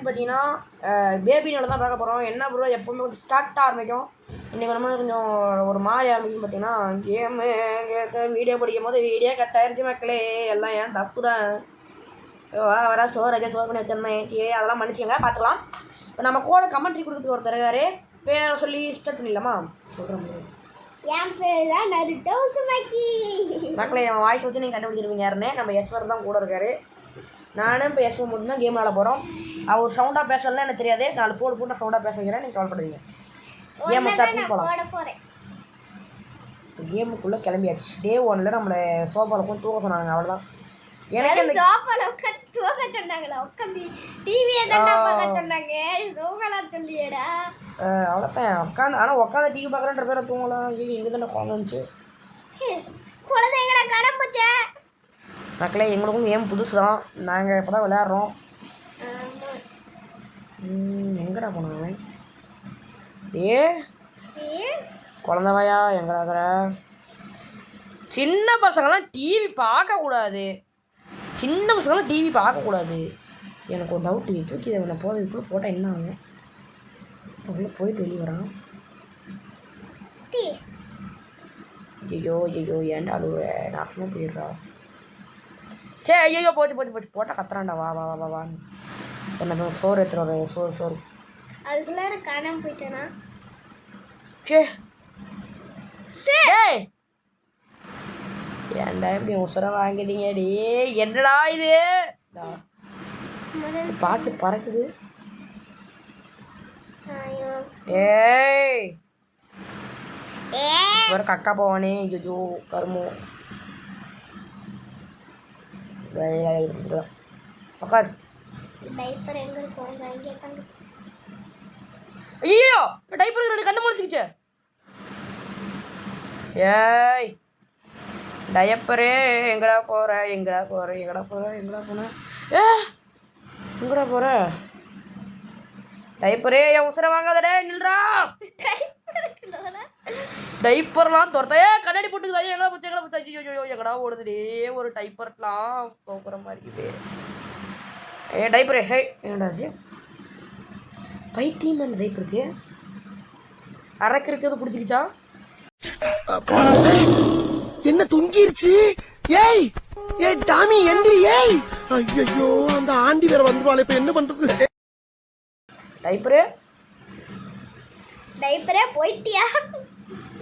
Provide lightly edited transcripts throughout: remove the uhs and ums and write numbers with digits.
பார்த்தீங்கன்னா பேபினோட தான் பார்க்க போகிறோம். என்ன ப்ரோ எப்போவுமே கொஞ்சம் ஸ்டார்ட்டாக ஆரம்பிக்கும், இன்றைக்கி நம்ம கொஞ்சம் ஒரு மாதிரி ஆரம்பிக்கும். பார்த்தீங்கன்னா கேமு வீடியோ படிக்கும் போது வீடியோ கட் ஆயிடுச்சு மக்களே, எல்லாம் ஏன் தப்பு தான். வர ஸ்டோர் பண்ணி வச்சிருந்தேன், சரி அதெல்லாம் மன்னிச்சுங்க, பார்த்துக்கலாம். இப்போ நம்ம கூட கமெண்ட்ரி கொடுக்குறது ஒருத்தர் இருக்காரு, பேர் சொல்லி ஸ்டார்ட் பண்ணிடலாமா? சொல்கிறேன், என் பேர் தான் நருட்டோ உசுமாக்கி. மக்களே என் வாய்ஸ் வச்சு நீங்கள் கண்டுபிடிச்சிருவீங்க யாருன்னு. நம்ம எஸ்வர் தான் கூட இருக்காரு. நானும் இப்போ எஸ்வர் மட்டும் தான் கேம் விளாட போகிறோம். அவர் சவுண்டாக பேசலாம் எனக்கு தெரியாது, 4 போட்டு நான் சவுண்டாக பேச வைக்கிறேன், நீங்கள் கவலைப்படுவீங்க. கேமை ஸ்டார்ட் பண்ணி போகலாம். இப்போ கேமுக்குள்ளே கிளம்பியாச்சு. டே 1ல் நம்மளை சோஃபாவில் உட்காந்து தூக்க சொன்னாங்க, அவ்வளோதான். எனக்கு அந்த சோஃபாவில் உட்காந்து தூக்க சொன்னாங்களா? உட்காந்து டிவியை தான் பார்க்க சொன்னாங்க, தூங்கலாம் சொல்லியடா. அவ்வளோதான் உட்காந்து. ஆனால் உட்காந்து டிவி பார்க்குறேன்ற பேரை தூங்கலாம். எங்கே தானே குழந்தைச்சு குழந்தைங்கடா கடம்புச்சே. மக்களே எங்களுக்கும் கேம் புதுசு தான், நாங்கள் இப்போ தான் விளையாடுறோம். எங்கடா போனாங்க? குழந்தவையா எங்கடாக்கிற? சின்ன பசங்களாம் டிவி பார்க்கக்கூடாது, சின்ன பசங்களாம் டிவி பார்க்கக்கூடாது. எனக்கு ஒரு டவுட்டு, தூக்கி இதை நான் போதும் இதுக்குள்ளே போட்டால் என்ன ஆகும்? உள்ளே போயிட்டு வெளியே வரான். ஐயோ ஏன்டா அழுகுற? நாசமாக போயிடுறா. சே ஐயோ போச்சு போட்டால் கத்துறான்டா. வா வா வா வா என்ன சோறு எடுத்துகிட்டு வர? சோறு அதுக்குள்ளார காணாமல் போயிட்டேனா? சே டேய் ஏன்டா இப்படி உசுரை வாங்கிட்டீங்க? டே என்னடா இது? பார்த்து பறக்குது. ஏய் வேறு கக்கா போவானே. ஐயோ கருமோ. உட்கார். ஐயோ டைப்பர் 2 கண்ணு முளைச்சிக்கிச்சு. ஏய் டயப்பரே எங்கடா போற? ஏ எங்கடா போற? டைப்பரே என் உசுரை வாங்காதடே, நில்றா. டைப்பர்லாம் துரத்த கண்ணாடி போட்டுக்குதா? எங்கடா போச்சு? ஐயோ எங்கடா ஓடுதுடே ஒரு டைப்பர்லாம் போகிற மாதிரி இருக்குது. டைப்பரே ஹே என்னடாச்சு? பைத்தியம் அந்த டைப்பருக்கு அரக்கு இருக்கிறது பிடிச்சிக்கிச்சா? என்ன தொங்கிருச்சு? ஏய் டாமி எந்திரி. ஏய் ஐயோ அந்த ஆண்டி வேற வந்துவாளே, இப்ப என்ன பண்றது? டைப்பரே போயிட்டியா?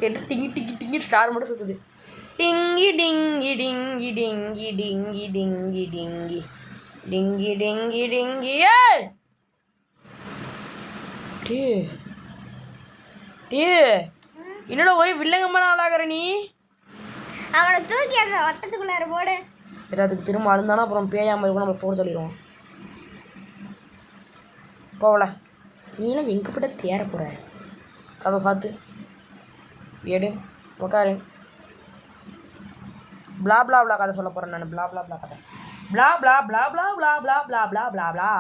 என்ன டிங்கி ஸ்டார் மட்டும் சுத்துது. டிங்கி டிங்கி டிங்கி டிங்கி டிங்கி டிங்கி டிங்கி டிங்கி டிங்கி டிங்கி. என்னோட ஒரே வில்லங்கமான ஆளாகிற நீ. அவனை தூக்கி அந்த வட்டத்துக்குள்ளார போடு. அதுக்கு திரும்ப அழுந்தானா அப்புறம் பேயாமல் இருக்கும், நம்ம போட சொல்லிடுவோம். போகல நீலாம் எங்கே போட்ட தேர போகிற? கதை பார்த்து ஏடு உக்காரு. பிளா பிளா பிளா கதை சொல்ல போகிறேன் நான். பிளா பிளா பிளா கதை. பிளா பிளா பிளா பிளா பிளா பிளா பிளா பிளா பிளா பிளா.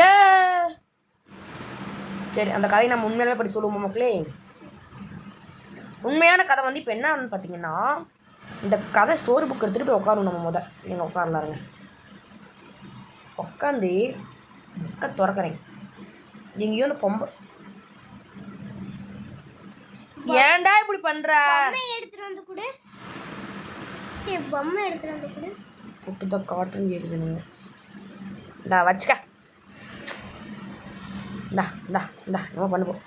ஏ சரி அந்த கதையை நம்ம உண்மையிலே படி சொல்லுவோம் மக்களே. உண்மையான கதை வந்து இப்போ என்னன்னு பார்த்தீங்கன்னா, இந்த கதை ஸ்டோரி புக் எடுத்துகிட்டு போய் உட்காரணும். நம்ம நீங்கள் உட்காரலாருங்க. உட்காந்து புக்கை திறக்கிறேன். எங்கேயோ இந்த ஏன்டா இப்படி பண்ற? எடுத்துட்டு வந்து கூட பொம்மை எடுத்துட்டு வந்து கூட புட்டுதான் காட்டுன்னு கேட்குது. நீங்கள் இந்தா வச்சுக்க. இந்தா நம்ம பண்ணுவோம்.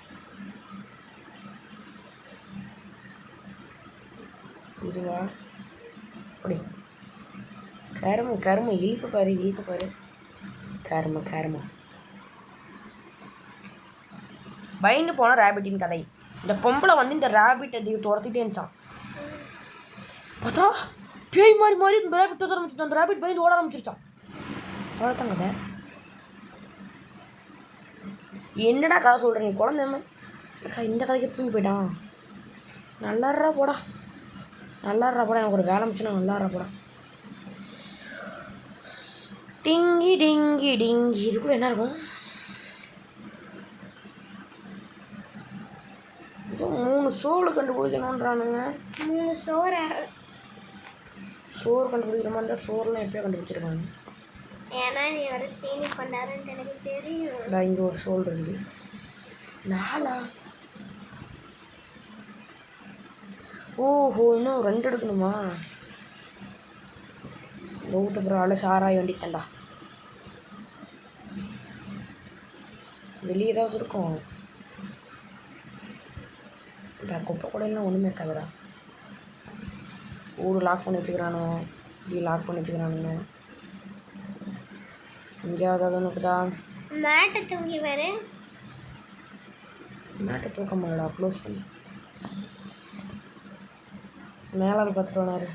இதுவா அப்படி கரும இழிப்பு பாரு. கரும பயந்து போன ரேபிட்டின் கதை. இந்த பொம்பளை வந்து இந்த ரேபிட்டை துரத்திட்டே இருந்துச்சான். பார்த்தா பேய் மாதிரி இந்த ரேபிட் துரத்த ஆரம்பிச்சிருச்சான். அந்த ரேபிட் பயந்து ஓட ஆரம்பிச்சிருச்சான். அவ்வளோதான் கதை. என்னடா கதை சொல்கிறேன்? நீ குழந்தை இந்த கதைக்கு தூங்கி போயிட்டான். நல்லாடுறா போடா. எனக்கு ஒரு வேலை மிச்சுன்னா நல்லாடுறா போடா. டிங்கி டிங்கி டிங்கி. இதுக்குள்ள என்ன இருக்கும்? 3 சோறு கண்டுபிடிக்கணுன்றானுங்க. 3 சோறு கண்டுபிடிக்கிற மாதிரி இருந்தால் சோறுலாம் எப்போயோ கண்டுபிடிச்சிருக்காங்க. ஏன்னா நீ ஒரு தீனி பண்ணாருன்னு எனக்கு தெரியும். இங்கே ஒரு சோல் இருக்குது. நாளா ஓஹோ இன்னும் 2 எடுக்கணுமா? வீட்டு அப்புறம் ஆளு சாராய வேண்டித்தண்டா. வெளியே ஏதாவது இருக்கும். குப்பை கூடையெல்லாம் ஒன்றுமே இருக்காதுடா. ஊர் லாக் பண்ணி வச்சுக்கிறானு, இப்படி லாக் பண்ணி வச்சுக்கிறானுங்க. எங்கேயாவது ஒன்றுக்குதா? மேட்டை தூக்கி வரு. மேட்டை தூக்க முடியலடா, க்ளோஸ் பண்ணி மேலே பார்த்துட்டு வராரு.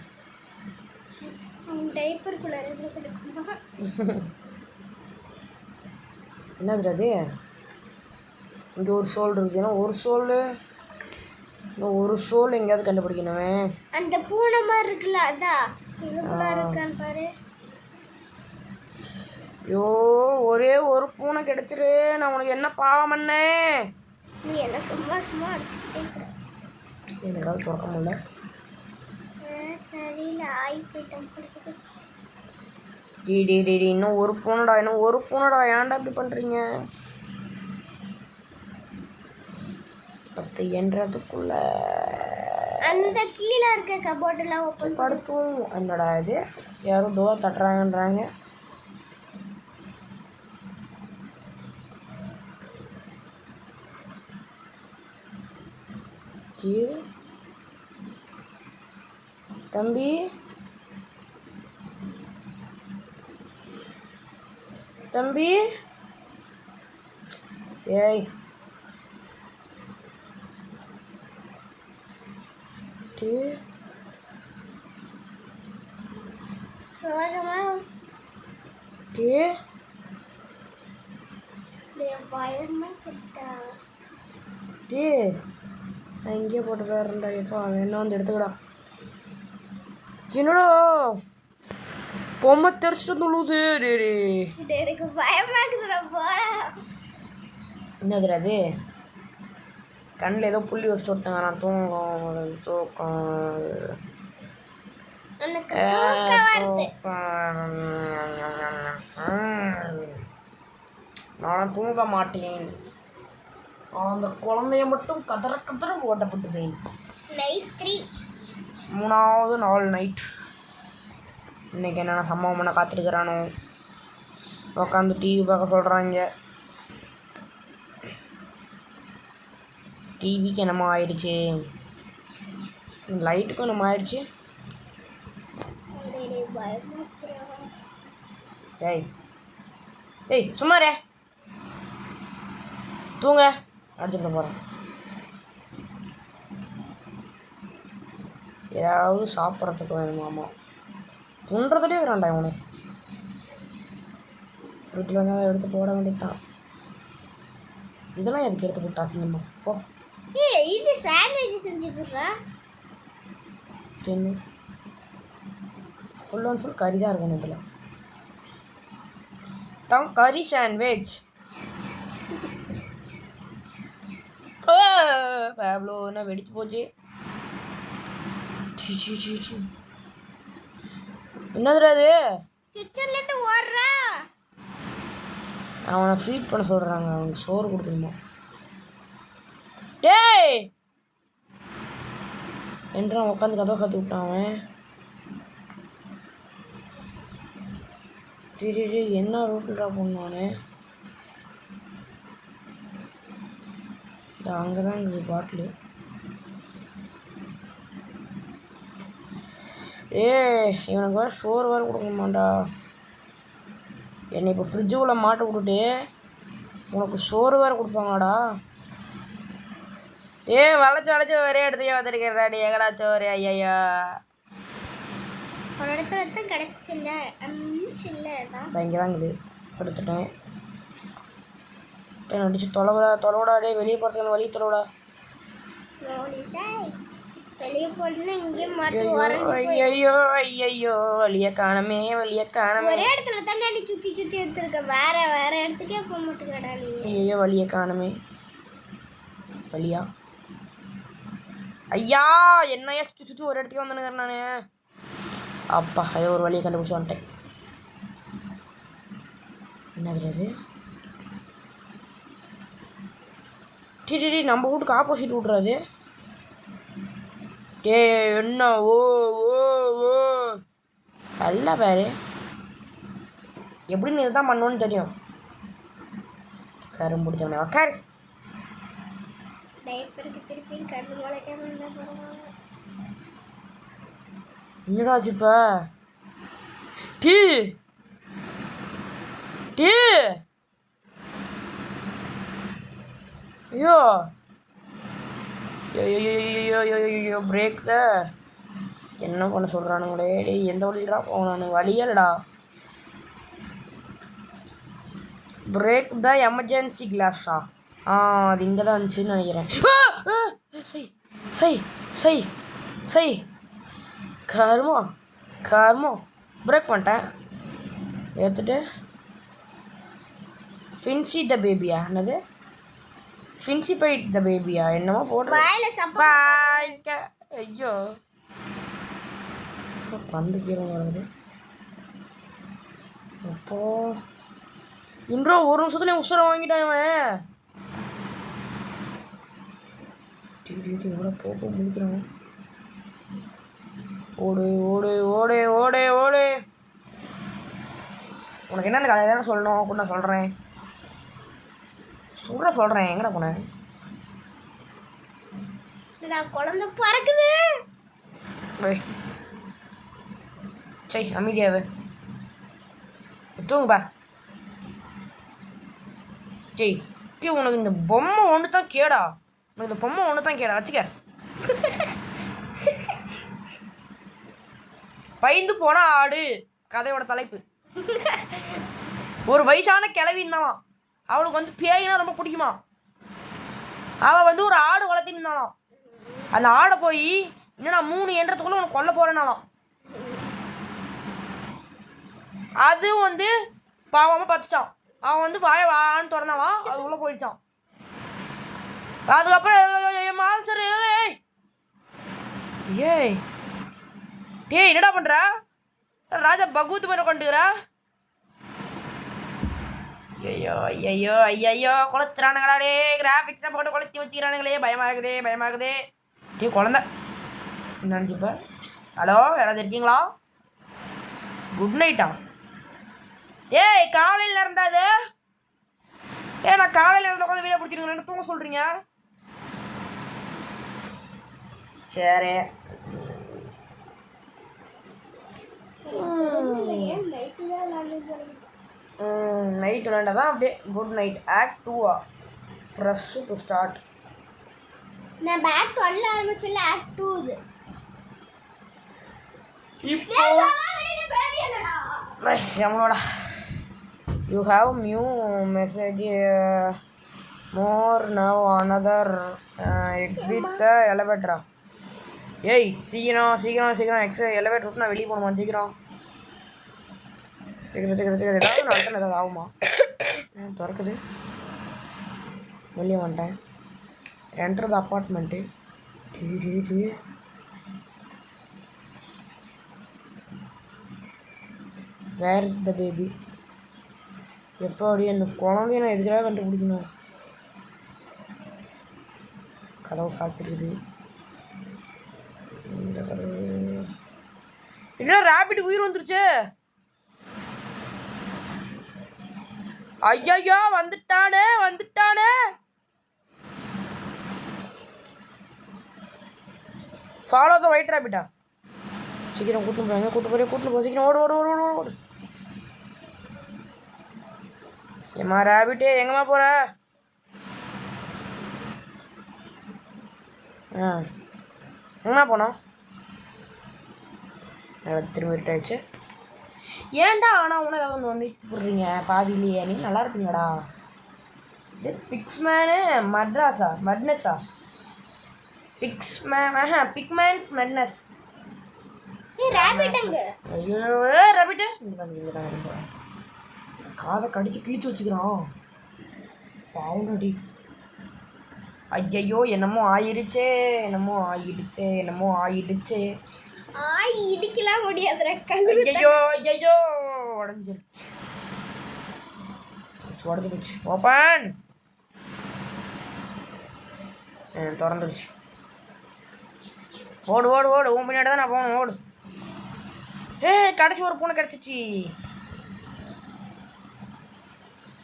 டைப்பருக்குள்ள இருக்குமா? என்னது அது? இங்கே ஒரு சோல் இருக்குது. ஏன்னா ஒரு சோல் இன்னும் ஒரு சோல் எங்கேயாவது கண்டுபிடிக்கணுமே. அந்த பூனை மாதிரி இருக்குல்ல, அதான் இதுக்குள்ள இருக்கான்னு பாரு. ஐயோ ஒரே ஒரு பூனை கிடைச்சிரு. நான் உனக்கு என்ன பாவம் பண்ணேன்? நீ என்ன சும்மா சும்மா அடிச்சுக்கிட்டே இருக்கிற. எனக்காவது திறக்க முடியல. சரியில்ல, ஆகி போயிட்டோம். டி இன்னும் ஒரு பூனைடா, இன்னும் ஒரு பூனைடா. ஏன்டா இப்படி பண்ணுறீங்க? 10 என்றதுக்குள்ள அந்த கீழே இருக்க கபோர்டெல்லாம் ஓப்பன் படுத்தும். என்னடா இது? யாரும் டோர் தட்டுறாங்கன்றாங்க. தம்பி தம்பி ஏய் சோகமா பயமா கிட்டா. நான் இங்கேயே போட்டு போயிடுறேன்டா. எப்போ என்ன வந்து எடுத்துக்கடா. என்னடா பொம்மை தெரிச்சிட்டு தொழுது. எனக்கு பயமா இருக்குதுடா, போடா. என்னதுடா அது? கண்ணில் ஏதோ புள்ளி வச்சுட்டு விட்டாங்க. நான் தூக்கம் நான் தூங்க மாட்டேன். அந்த குழந்தைய மட்டும் கதற கதற ஓட்டப்பட்டுவேன். நைட் 3 3வது நாள் நைட். இன்றைக்கி என்னென்ன சம்பவம் பண்ண காத்திருக்கிறானோ. உட்காந்து டிவி பார்க்க சொல்கிறாங்க. டிவிக்கு என்னமோ ஆயிடுச்சு, லைட்டுக்கும் என்னமோ ஆயிடுச்சு. ஏய் ஏய் சும்மாரே தூங்க. அடிச்சுட்டு போகிறேன். ஏதாவது சாப்பிட்றதுக்கு வேணுமாமா. துன்றதுலேயே இருக்கிறான்டா இவனு. ஃப்ரிட்ஜில் வந்து எடுத்து போட வேண்டியதுதான். இதெல்லாம் எதுக்கு எடுத்து போட்டா சினிமா? போ. இது சாண்ட்விச் செஞ்சு போடுறா. தின்னு. ஃபுல் அண்ட் ஃபுல் கறி தான் இருக்கணும் இதில். தான் கறி சாண்ட்விச். பேப்ளோ என்ன வெடிச்சு போச்சு. என்னதுடா அது? கிச்சன்லேருந்து ஓடுறா. அவனை ஃபீட் பண்ண சொல்கிறாங்க. அவனுக்கு சோறு கொடுக்கணுமா? டேய் என்றான் உட்காந்து கதவை கற்று விட்டான் அவன். என்ன ரூட்லடா போனானே? அங்கே தான் இருக்குது பாட்டிலு. இவனுக்கு வேறு சோறு வேறு கொடுக்கணுமாண்டா. என்னை இப்போ ஃப்ரிட்ஜுக்குள்ளே மாட்ட விட்டுட்டு உனக்கு சோறு வேறு கொடுப்பாங்களாடா. வளைச்சி வளைச்சி ஒரே இடத்தையே வந்துருக்கிறாடி. எங்கடா சோறு? ஐயா ஒரு இடத்துல தான் கிடச்சில்ல. இங்கே தான் இருக்குது. எடுத்துட்டேன். அடிச்சு தொலைவிடா. டே வெளியே போகிறதுக்கு வழி தொலைவிடா. வெளியே போட்டுன்னா இங்கேயும் மாட்டு. ஐயோ ஐயோ வழியை காணமே, வழியை காணமே. ஒரே இடத்துல தானே நீ சுற்றி சுற்றி எடுத்துருக்க. வேற வேற இடத்துக்கே போக மாட்டேங்கடா நீ. ஐயோ வழியை காணமே. வழியா? ஐயா என்னையா சுற்றி சுற்றி ஒரு இடத்துக்கு வந்துனுங்கிறேன் நான். அப்பா ஏதோ ஒரு வழியை கண்டுபிடிச்சி வந்துட்டேன். என்னது அது? டி நம்ம வீட்டுக்கு ஆப்போசிட் விட்றாது. என்ன ஓ ஓ ஓ நல்லா பாரு, எப்படின்னு இதுதான் பண்ணுவோன்னு தெரியும். கரும் பிடிச்சவனே உக்காரு. என்னடாச்சு இப்ப? டீ டீ ஐயோ ஐயோ பிரேக் த என்ன பண்ண சொல்கிறானுங்களே. டேய் எந்த வழிடா போகணும்? வழியல்லடா. பிரேக் த எமர்ஜென்சி கிளாஸா? அது இங்கே தான் இருந்துச்சுன்னு நினைக்கிறேன். சை கர்மோ பிரேக் பண்ணிட்டேன். எடுத்துட்டு ஃபின்சி த பேபியா? என்னது ஃபின்சிபைட் த பேபியா? என்னமோ போட்டு. ஐயோ பந்து கீழே வருது. அப்போ இன்றோ ஒரு நிமிஷத்துல உசுரை வாங்கிட்டான் இவன். எவ்வளோ போட்டு முடிக்கிறான். ஓடு ஓடு ஓடு ஓடு ஓடு. உனக்கு என்ன அந்த கதை தானே சொல்லணும் கூட நான் சொல்கிறேன். சொல்கிறேன் எங்கடா போனேன்? குழந்தை பறக்குது. சரி அமைதியாவே தூங்குப்பா. சரி உனக்கு இந்த பொம்மை ஒன்று தான் கேடா. உனக்கு இந்த பொம்மை ஒன்று தான் கேடா. வச்சுக்க. பயந்து போன ஆடு கதையோட தலைப்பு. ஒரு வயசான கிழவி இருந்தாலாம். அவளுக்கு வந்து பேயினா ரொம்ப பிடிக்குமா. அவள் வந்து ஒரு ஆடு வளர்த்தின்னு இருந்தாலாம். அந்த ஆடை போய் இன்னும் நான் 3 என்றதுக்குள்ள உனக்கு கொல்ல போறேன்னாலாம். அதுவும் வந்து பாவமாக பார்த்துச்சான். அவன் வந்து வான்னு திறந்தாலாம். அது உள்ள போயிடுச்சான். அதுக்கப்புறம் மாஸ்டர் டேய் என்னடா பண்ற? ராஜா பகவத் மாதிரி கொண்டுக்கிறா. ஐயோ கொளுத்துறானுங்களா? டே கிராஃபிக்ஸை போட்டு கொளுத்தி வச்சுக்கிறானுங்களே. பயமாகுதே. டே குழந்தை என்னன்னு இப்போ? ஹலோ யாராவது இருக்கீங்களா? குட் நைட்டா? ஏய் காலையில் இருந்தாது. நான் காலையில் இருந்த உட்காந்து வீடியோ பிடிச்சிருக்கேன். தூங்க சொல்கிறீங்க? சரி நைட் விளாண்டா தான் அப்படியே good night. Act 2 press to start. நான் பேக் 1ல ஆரம்பிச்சல ஆக்ட் 2 இது. இப்போ நம்மளோட you have new message more now another exit the எலவேட்டரா? ஏய் சீக்கிரம் எலவேட்டர் விட்டு நான் வெளியே போகணுமா? சீக்கிரம் ஏதாவது ஆகுமா? திறக்குது. வெளியே வந்துட்டேன். Enter the apartment. Where is the baby? எப்போ அப்படியே அந்த குழந்தைய நான் எதுக்காக கண்டுபிடிக்கணும்? கதவு காத்திருக்குது. இந்த கதவு என்ன ரேபிட் உயிர் வந்துருச்சு. ஐயோ வந்துட்டானே. ஃபாலோ த ஒயிட் ரேபிட்டா? சீக்கிரம் கூட்டு போ சீக்கிரம் ஓடு. ஏம்மா ரேபிட்டே எங்கம்மா போற? எங்கம்மா போனோம்? திரும்ப இருட்டாயிடுச்சு. ஏன்டா ஆனால் உன ஏதாவது ஒன்று போடுறீங்க பாதியிலேயே? நீங்கள் நல்லா இருப்பீங்கடா. இது பிக்ஸ்மேனு மட்னஸா? பிக்மேன்ஸ் மட்னஸ். ஐயோ ரேபிட்டு இங்கே தான் காதை கடிச்சு கிழிச்சு வச்சுக்கிறான். பாவுண்டடி. ஐயோ என்னமோ ஆயிடுச்சே. இடிக்கலாம் முடியாது. ஐயோ உடஞ்சிருச்சு. உடஞ்சு போச்சு. ஓப்பன். திறந்துருச்சு. ஓடு ஓடு ஓடு. உன் பின்னாடி தான் நான் போகணும். ஓடு. கடைசி ஒரு பூனை கிடச்சிச்சு.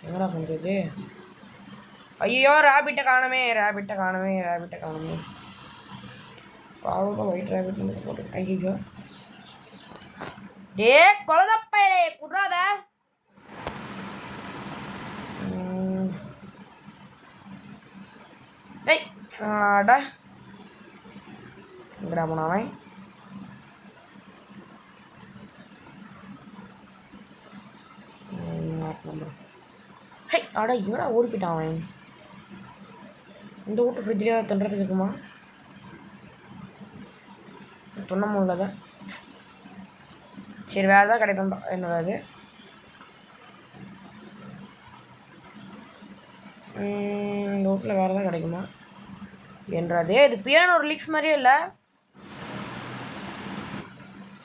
எங்கடா பண்ணுறது? ஐயோ ரேபிட்டை காணுமே. பாவம் ஒயிட் ரேபிட் போட்டு. ஐயோ டே குழந்தைப்பையலே குட்றாத. ஏய் ஆடா எங்கடா போனாவன்? ஹை ஆடா இவடா ஓடி போயிட்டான் அவன். இந்த வீட்டு ஃப்ரிட்ஜ்லேயே தின்றதுக்கு இருக்குமா? தொன்ன முடியல. சரி வேறு ஏதாவது கிடைக்கும் என்னடா அது? இந்த வீட்டில் வேறு ஏதாவது கிடைக்குமா என்றதே? இது பியானோ ஒரு லீக்ஸ் மாதிரியே இல்லை.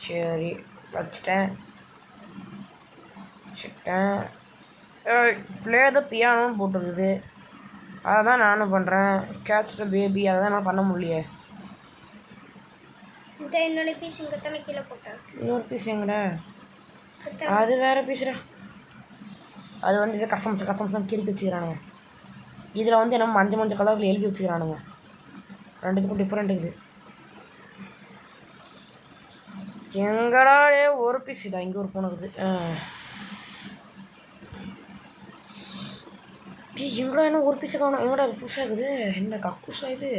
சரி வச்சிட்டேன். ப்ளே த பியானோன்னு போட்டிருக்குது. அதை தான் நானும் பண்ணுறேன். கேட்ச் த பேபி அதை தான் நான் பண்ண முடியலையே. என்னோட பீஸ் இங்கே தானே கீழே போட்டேன். இன்னொரு பீஸ் எங்கடா? அது வேறு பீஸ்டா. அது வந்து இதை கசம்சம் கிறுக்கி வச்சுக்கிறானுங்க. இதில் வந்து என்ன மஞ்சள் கலரில் எழுதி வச்சுக்கிறானுங்க. ரெண்டுத்துக்கும் டிஃப்ரெண்ட் இருக்குது. எங்கடா ஒரு பீஸ் இதா? இங்கே ஒரு பூனை இருக்குது. எங்கடா என்ன ஒரு பீஸை காணும்? எங்கடா அது புதுசாக இருக்குது? என்ன கக்கூஸாக இது?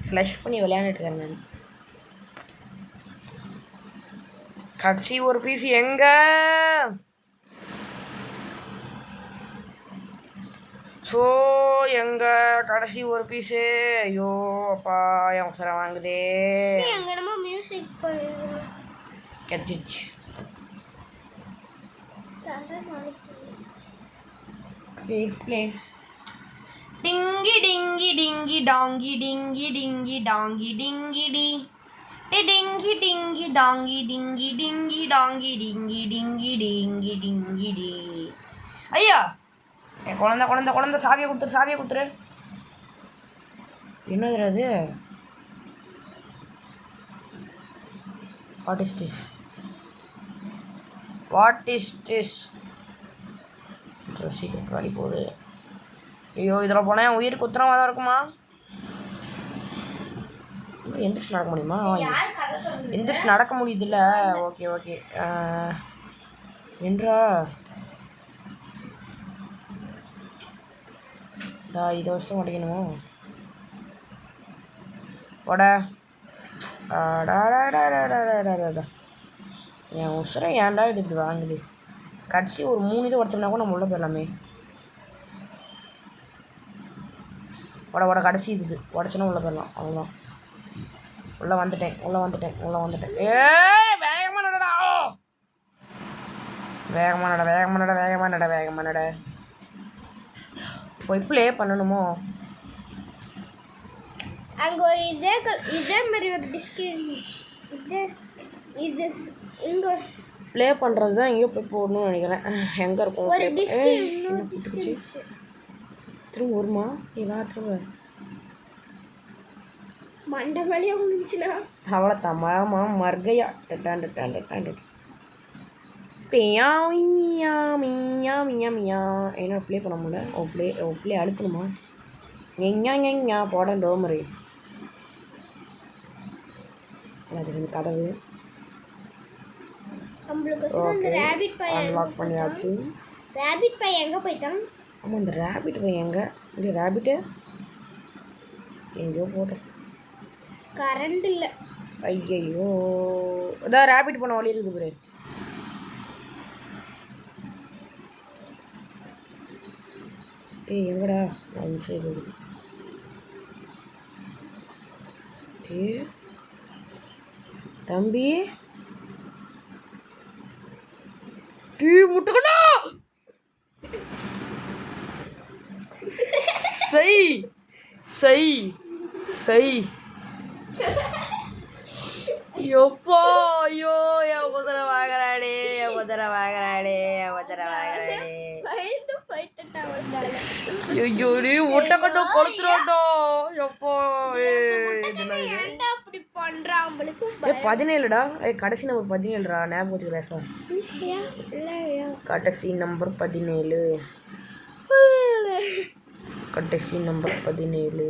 ஃப்ளஷ் பண்ணி விளையாண்டுட்டு இருக்கேன் நான். கட்சி ஒரு பீஸ் எங்க? ஸோ எங்க கடைசி ஒரு பீஸு? ஐயோ அப்பா என் அவசரம் வாங்குதே. எங்கனமோ மியூசிக் கிடைச்சிச்சு. ப்ளே. டிங்கி டிங்கி டிங்கி டாங்கி டிங்கி டிங்கி டாங்கி டிங்கி டி டிங்கி டிங்கி டாங்கி டிங்கி டிங்கி டாங்கி டிங்கி டிங்கி டிங்கி டிங்கி டி. ஐயா என் குழந்தை சாவியை கொடுத்துரு. என்னது அது? What is this? சீக்கிரம் காலி போகுது. ஐயோ இதில் போனால் என் உயிருக்கு உத்தரவாதம் இருக்குமா? எந்திரிச்சு நடக்க முடியுமா? எந்திரிச்சு நடக்க முடியுதுல்ல. ஓகே என்றா இதை வச்சு தான் உடைக்கணுமோ? என் உசுரை ஏன்டா இது இப்படி வாங்குது? கடைசி ஒரு 3 இது உடச்சோம்னா கூட நம்ம உள்ளே போயிடலாமே. கடைசி இது உடச்சுன்னா உள்ளே போயிடலாம். அவ்வளோதான். உள்ளே வந்துட்டேன். வேகமாக நட. போய் ப்ளே பண்ணணுமோ? அங்கே ஒரு இதே மாதிரி ஒரு டிஸ்க் இது இங்கே ப்ளே பண்ணுறது தான் எங்கேயோ போய் போடணும்னு நினைக்கிறேன். எங்கே இருக்கும்? ஒரு டிஸ்க் திரும்ப வருமா? திரும்ப மண்டை வழியாக முடிஞ்சுன்னா அவ்வளோதான். மர்கையா என்ன ப்ளே பண்ண முடியல. ப்ளே அழுத்தணுமா? எங்கா போட டோமரு. அது கதவு. அன்லாக் பண்ணியாச்சு. ரேபிட் பையன் எங்கே போயிட்டான்? ஆமாம் இந்த ரேபிட் பையன் எங்கே? இந்த ரேபிட்டு எங்கேயோ போட்டேன். கரண்ட் இல்லை. ஐயோ அதான் ரேபிட் பண்ண வழி இருக்குது பாரு. எங்கடா? இருக்குது. தம்பி முட்டுக்கண்ணா எப்போ ஐயோ என் குதிரை வாங்குறாடே என் குதிரை வாங்குறாடே என் குதிரை வாங்குறாடே பயந்து போயிட்டுட்டா வந்தாங்க. ஐயோ நீ முட்டை கட்டு கொளுத்துறோட்டோம் எப்போ ஏன்டா அப்படி பண்றான் அவங்களுக்கு? 17டா கடைசி நம்பர் 17டா ஞாபகம் வச்சுக்கிறேன் சார் இல்லையா கடைசி நம்பர் 17 கடைசி நம்பர் 17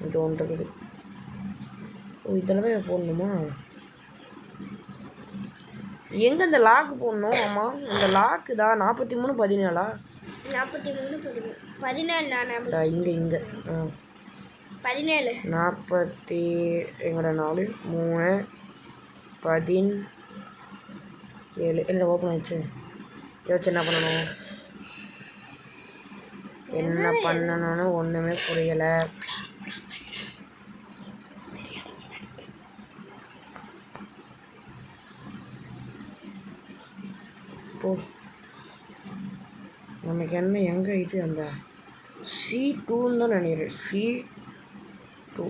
இங்கே ஒன்று இருக்குது ஓ இதில் தான் போடணுமா எங்கே இந்த லாக்கு போடணும் ஆமாம் இந்த லாக்கு தான் 43 17 43 17 இங்கே இங்கே 17 40 எங்கட 4 3 17 இல்லை ஓப்பன் ஆயிடுச்சு யோசிச்சு என்ன பண்ணணும் என்ன பண்ணணும்னு ஒன்றுமே புரியலை போ நமக்கு என்ன எங்கே இது அந்த C2ன்னு தான் நினைக்கிறேன் C2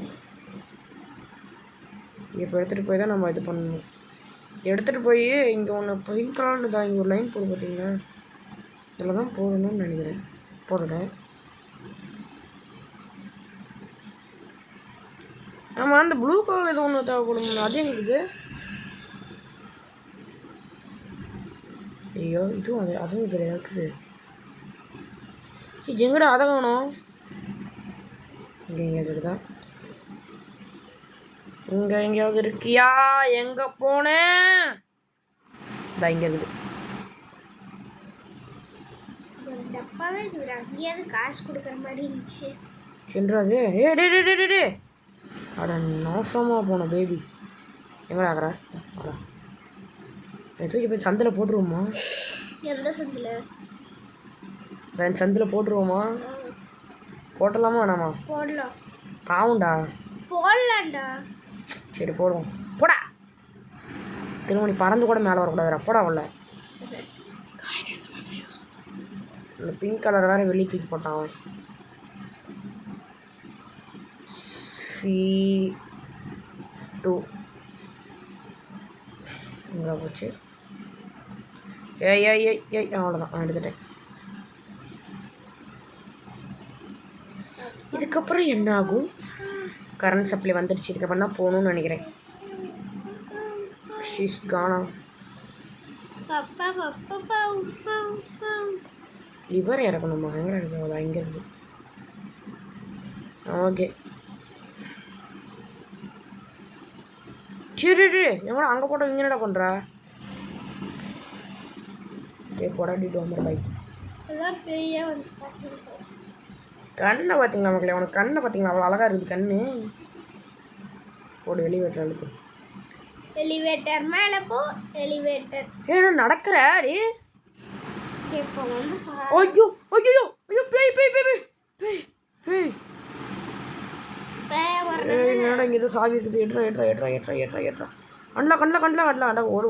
இப்போ எடுத்துகிட்டு போய் தான் நம்ம இது பண்ணணும் எடுத்துகிட்டு போய் இங்கே ஒன்று பிங்க் கலர்னு தான் இங்கே ஒரு லைன் போடு பார்த்தீங்களா இதில் தான் போடணும்னு நினைக்கிறேன் போடுறேன் ஆமாம் அந்த ப்ளூ கலர் ஏதோ ஒன்று தேவைப்படும் அது எங்களுக்கு ஐயோ இதுவும் அது அதுவும் இதில் இருக்குது இது எங்கடா அதை காணும் இங்கே எங்கேயாவது இருக்குதா இங்கே எங்கேயாவது இருக்கியா எங்கே போனேன் இதா இங்கே இருக்குது டப்பாவே இது அங்கேயாவது காசு கொடுக்குற மாதிரி இருந்துச்சு சென்றாது டே அட நாசமாக போனோம் பேபி எங்கடா ஆகிறா அடா தூக்கி போய் சந்தில் போட்டுருவோமா எந்த சந்தில் சந்தில் போட்டுருவோமா போட்டலாமா வேணாமா போடலாம் பாவுண்டா போடலாம்டா சரி போடுவோம் போடா திரும்ப நீ பறந்து கூட மேலே வரக்கூடாது போடா உள்ள இந்த பிங்க் கலர் வேறு வெளியே தூக்கி போட்டான் அவன் C2 எங்கே போச்சு ஏய் அவ்வளோதான் நான் எடுத்துட்டேன் இதுக்கப்புறம் என்ன ஆகும் கரண்ட் சப்ளை வந்துடுச்சு இதுக்கப்புறம் தான் போகணும்னு நினைக்கிறேன் ஷீஸ் கானா லிவர் இறக்கணுமா எங்கே இருக்குது இங்கே இருக்குது ஓகே சரி எங்கடா அங்கே போட்ட இங்கே என்னடா பண்ணுறா சரி போடாடிட்டு வந்துடுற பைக் கண்ணை பார்த்தீங்களா மக்களே அவனுக்கு கண்ணை பார்த்தீங்களா அவ்வளோ அழகாக இருக்குது கண்ணு போடு எலிவேட்டர் அழுத்து எலிவேட்டர் மேலே போ எலிவேட்டர் ஏன்னா நடக்கிற டே இப்போ வந்து ஐயோ ஐயோ ஐயோ பேய் பேய் பேய் பேய் பேய் பேய் என்னடா இங்கே ஏதோ சாவி இருக்குது ஏற்றா அண்ணா கண்டா ஓடு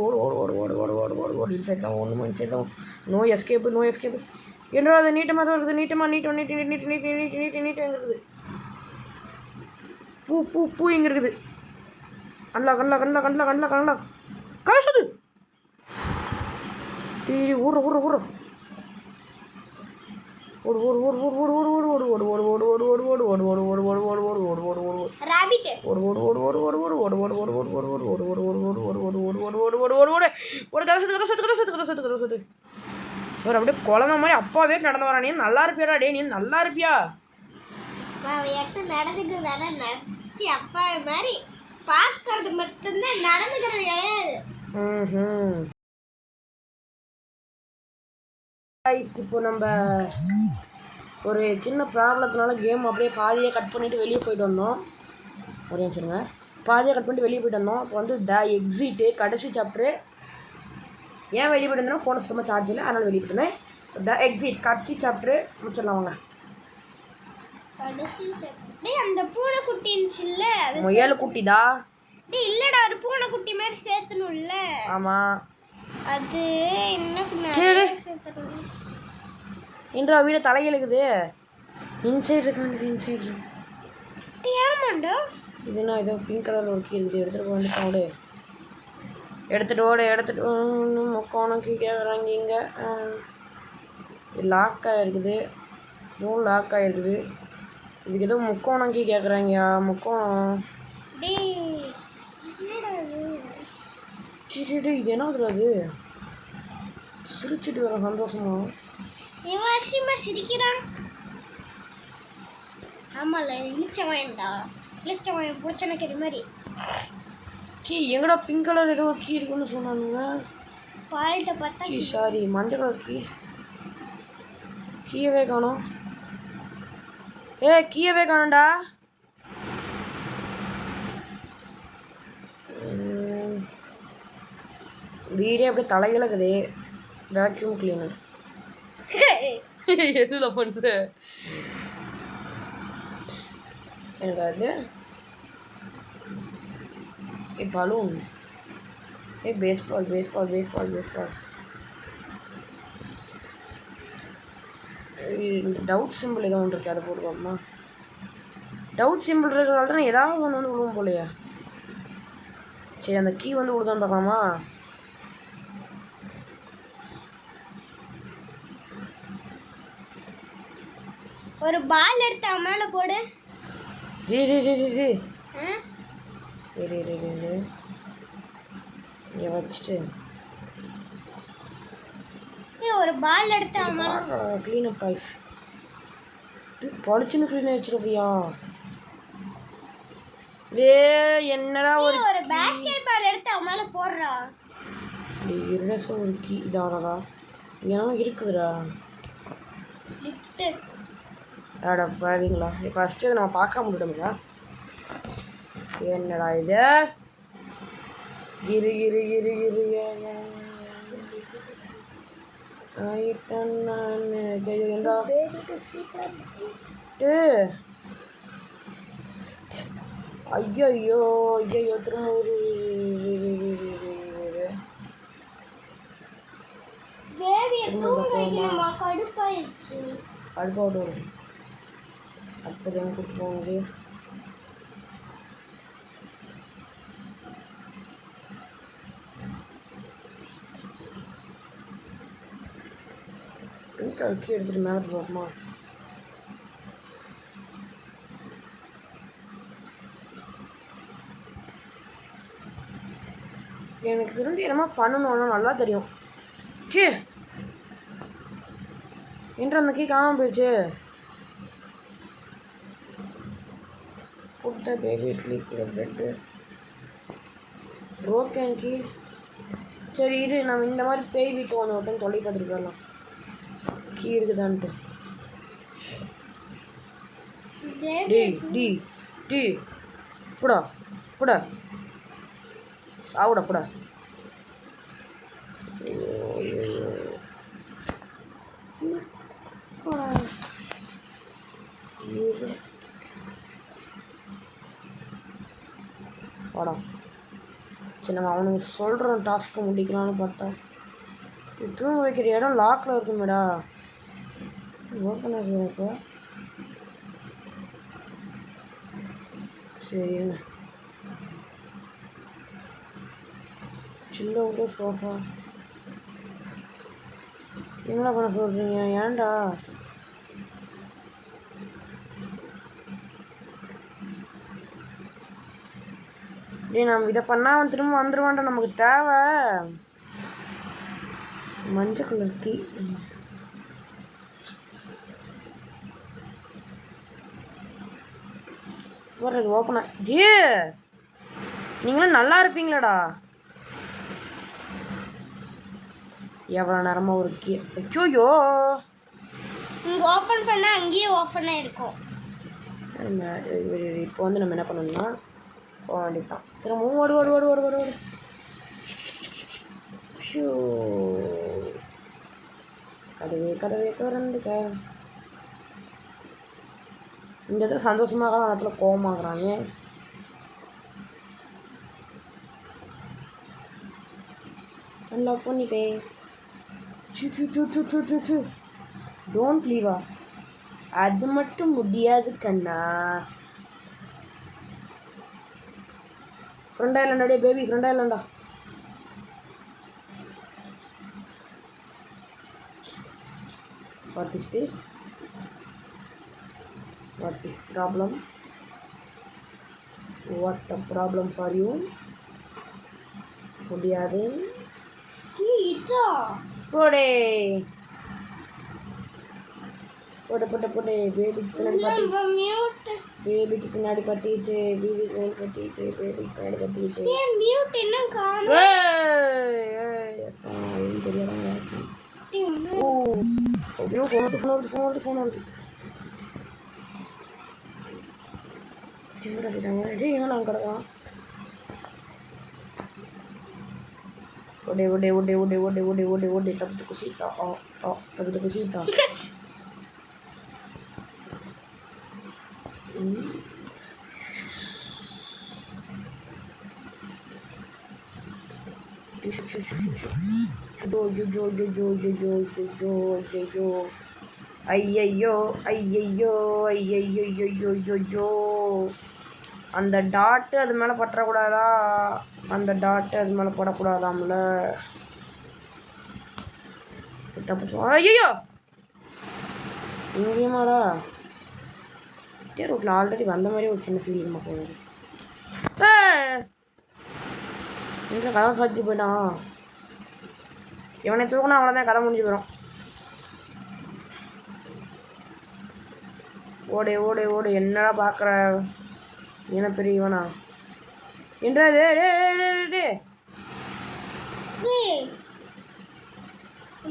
இன்சைட் தான் ஒன்றுமா இன்சைட் தான் நோ எஸ்கேப்பு என்னடா அது நீட்டமாக தான் இருக்குது நீட்டு எங்கே இருக்குது பூ எங்கே இருக்குது கண்டா கலசுது டீ ஓடுற அப்படியே குழந்த மாதிரி அப்பாவே நடந்து வரா நீ நல்லா இருப்பியாடா டே நீ நல்லா இருப்பியா நடந்துக்கிறது அப்பா மாதிரி பார்க்கறது மட்டும்தான் நடந்துக்கிறது கிடையாது இப்போ நம்ம ஒரு சின்ன ப்ராப்ளத்தினால கேம் அப்படியே பாதியாக கட் பண்ணிவிட்டு வெளியே போயிட்டு வந்தோம் ஒரே நிமிஷங்க பாதியாக கட் பண்ணிட்டு வெளியே போயிட்டு வந்தோம் இப்போ வந்து த எக்ஸிட்டு கடைசி சாப்டரு ஏன் வெளியே போயிட்டு வந்தோம்னா ஃபோனை சுத்தமாக சார்ஜ் இல்லை அதனால் வெளியே போயிட்டு வந்தேன் த எக்ஸிட் கடைசி சாப்டரு முடிச்சிடலாம் வாங்க அந்த பூனைக்குட்டி இருந்துச்சுல்ல முயல் குட்டிதா இல்லடா ஒரு பூனைக்குட்டி மாதிரி சேர்த்தணும்ல ஆமாம் அது என்ன சேர்த்தணும் இன்றா வீடு தலையிலுக்குது இன்சைட் இருக்கு ஏமாண்டா இதுனா ஏதோ பிங்க் கலரில் ஒரு கீ இருக்குது, எடுத்துகிட்டு வந்துட்டு ஓடு, எடுத்துகிட்டு முக்கோணம் கீ கேட்குறாங்க. இங்கே லாக் ஆகிருக்குது, இதுவும் லாக் ஆகிருக்குது. இதுக்கு ஏதோ முக்கோணம் கீ கேட்குறாங்கயா, முக்கோணம். டேய் என்னடா இது இது என்ன அது சிரிச்சுட்டு வர சந்தோஷமா? இவன் அசிமா சிரிக்கிறான். ஆமால இழிச்சவன்டா, இழிச்சவன் பிடிச்சனக்கு இது மாதிரி. கீ எங்கடா பிங்க் கலர் ஏதோ ஒரு கீ இருக்குன்னு சொன்னானுங்க. பால்கிட்ட பார்த்தா சாரி மஞ்சள் கலர் கீயவே காணோம். கீயவே காணோம்டா. வீடே அப்படியே தலைகிழக்குது. வேக்யூம் கிளீனர் எதில் பண்ணுற என்னடா இது? Balloon, baseball. டவுட் சிம்பிள் ஏதோ ஒன்று இருக்கு, அதை போட்டுக்கோமா. டவுட் சிம்பிள் இருக்கிறதால தான் ஏதாவது ஒன்று வந்து விழுவும் போலையா. சரி அந்த கீ வந்து விழுதான்னு பார்க்கலாமா? ஒரு பால் எடுத்து மேலே போடு. இங்கே வச்சுட்டு ஒரு பால் எடுத்து க்ளீனப் ப்ரைஸ் பளிச்சுன்னு க்ளீன் வச்சிருப்பியா? என்னடா ஒரு பேஸ்கெட் பால் எடுத்து மேலே போடுறா. இருசம் ஒரு கீ இதானதா ஏன்னா இருக்குதுடா. ஆடா பாவீங்களா, ஃபஸ்ட்டு நம்ம பார்க்க முடியுங்களா? என்னடா இது? இரு ஐயோ திரும்ப கடுப்பாட்டு அடுத்தது எங்கே கூப்பிட்டு போகுது? கீ எடுத்துகிட்டு மேலே போகுமா? எனக்கு திரும்பி என்னமா பண்ணணும்னா நல்லா தெரியும். சே என்று அந்த கீ காணாமல் போயிடுச்சு. Put the baby sleep bed broken key. சரி இரு, நம்ம இந்த மாதிரி பேய் வீட்டு வந்து விட்டோன்னு சொல்லி பார்த்துட்டு போயிடலாம். கீ இருக்குதான்ட்டு. டி புடா சாவுடா புடா. வாடா சரி, நம்ம அவனுக்கு சொல்கிறோம் டாஸ்க்கு முடிக்கலான்னு பார்த்தா தூங்க வைக்கிற இடம் லாக்கில் இருக்குமேடா. ஓப்பன் ஆகுது இப்போ. சரிண்ண சில்ல விட்டு சோஃபா என்னடா பண்ண சொல்கிறீங்க? ஏன்டா நம்ம இதை பண்ணால் அவன் திரும்ப வந்துடுவான்டா. நமக்கு தேவை மஞ்சள் கலர் கீ. வர்றது ஓப்பனா நீங்களும் நல்லா இருப்பீங்களாடா. எவ்வளோ நேரமாக ஒரு கீ. ஐயோயோ இங்கே ஓப்பன் பண்ணால் அங்கேயே ஓப்பனாக இருக்கும். இப்போ வந்து நம்ம என்ன பண்ணணும்னா போக வேண்டியதுதான். திரும்பவும் ஓடு. ஷூ கதவே திறந்துக்க. இந்த இடத்துல சந்தோஷமாக அந்த இடத்துல கோபமாகறான். ஏன் அன்லாக் பண்ணிட்டேன். டோன்ட் லீவா, அது மட்டும் முடியாது கண்ணா. ஃப்ரெண்டாக இல்லைண்டா டே பேபி ஃப்ரெண்டாக இல்லைண்டா. What is this? What is problem? What a problem for you? முடியாது. இதா போடே போட போட போடே. பேபிக்கு பின்னாடி பத்திச்சு. மியூட் பேபிக்கு பின்னாடி பத்திச்சு. பேபிக்கு பின்னாடி பத்திச்சு. பேபிக்கு பின்னாடி பத்திச்சு. ஏன் மியூட் என்ன காணோம்? ஏய் தெரியாதாங்க. ஓ ஐயோ ஃபோன் வருது. எங்கடா போயிட்டாங்க? ஏய் எங்கே நான் கிடக்கலாம்? ஓடே தப்பித்து குசித்தா. தப்பித்து குசித்தா. ஐயோ அந்த டாட்டு அது மேலே பற்றக்கூடாதா? அந்த டாட்டு அது மேலே படக்கூடாதாம்ல. ஐயோ இங்கேயுமாடா? ரூட்டில் ஆல்ரெடி வந்த மாதிரி ஒரு சின்ன ஃபீலிங் போகுது. எங்கே கதை சாத்தி போயிட்டான்? இவனை தூக்கினா அவ்வளோதான், கதை முடிஞ்சு போயிடும். ஓடு என்னடா பார்க்குற? என்ன பெரிய இவனா என்றது?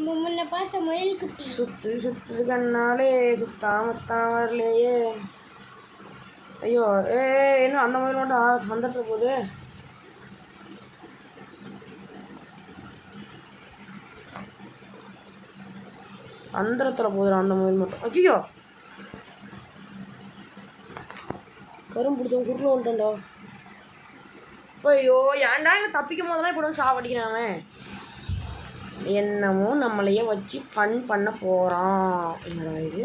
முன்ன பார்த்த முயல் குட்டி சுத்து கண்ணாலே சுத்தாமத்தான் வரலையே. ஐயோ என்ன அந்த முயல் மட்டும் சந்தர்த்த போகுது. அந்தரத்தில் போகுதுடா அந்த முயல் மட்டும். ஐயோ கரும் பிடிச்சவன் குருவில் வந்துட்டேன்டா. ஐயோ ஏன்டா இங்கே தப்பிக்கும் போதெல்லாம் இப்போ சாவடிக்கிறாங்க. என்னமோ நம்மளையே வச்சு ஃபன் பண்ண போகிறான். என்னடா இது?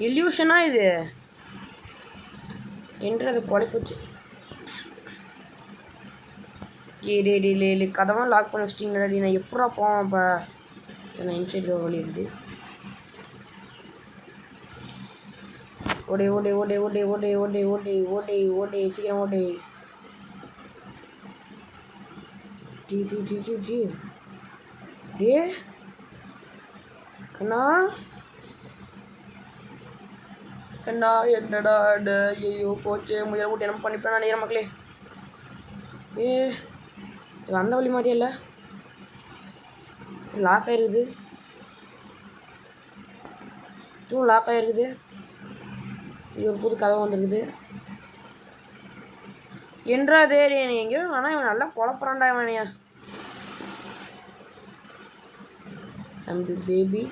இல்யூஷனா இது என்றது குறைப்போச்சு. டே கதவெல்லாம் லாக் பண்ணி வச்சிட்டிங்கடாடி. நான் எப்படா போவேன் இப்போ? நான் இன்சைட் வழி இருக்குது. ஓடே சீக்கிரம் ஓடே. டே கண்ணா என்னடா? ஐயோ போச்சு. முயல் கூட்டி என்ன பண்ணிப்பேன் நான் நேரம் மக்களே. இது வந்த வழி மாதிரியே இல்லை, லாக் ஆகிருக்குது. இதுவும் லாக் ஆகிருக்குது. இது ஒரு புது கதவு வந்துருக்குது. என்றாதே நீ எங்கேயோ ஆனால் இவன் நல்லா குழப்பறான்டா இவனையா. தம்பி பேபி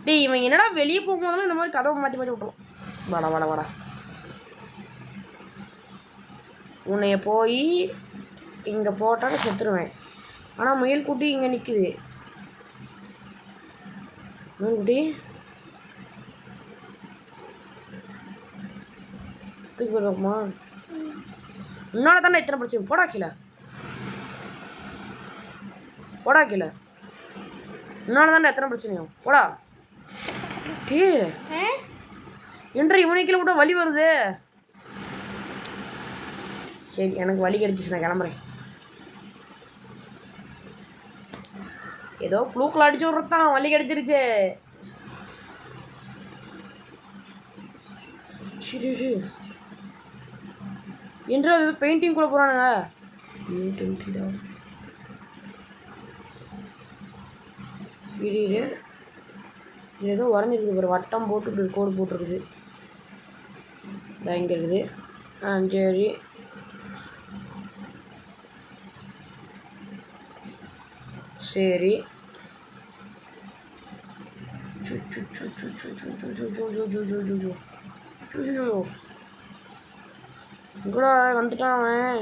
டேய் இவன் என்னடா வெளியே போகும்போதெல்லாம் இந்த மாதிரி கதவை மாற்றி விட்டுருவோம். வாடா உன்னைய போய் இங்கே போட்டால் செத்துருவேன். ஆனால் முயல் குட்டி இங்கே நிற்குது. முயல் குட்டி தூக்கி போடுவோமா? உன்னால தானே இத்தனை பிரச்சனை. போடா கீழே உன்னால தானே எத்தனை பிரச்சனையும். போடா டே என்ற இவனை கீழே கூட வலி வருது. சரி எனக்கு வலி கிடைச்சிச்சு, நான் கிளம்புறேன். ஏதோ ப்ளூக்கில் அடிச்சு விட்றதான் வலி கிடைச்சிருச்சு. சரி என்று அது பெயிண்டிங் கூட போகிறானுங்க. இது ஏதோ வரைஞ்சிருக்குது பாரு, வட்டம் போட்டு இப்படி கோடு போட்டிருக்குது. இங்கே இருக்குது. சரி சரி கூட வந்துட்டான் அவன்.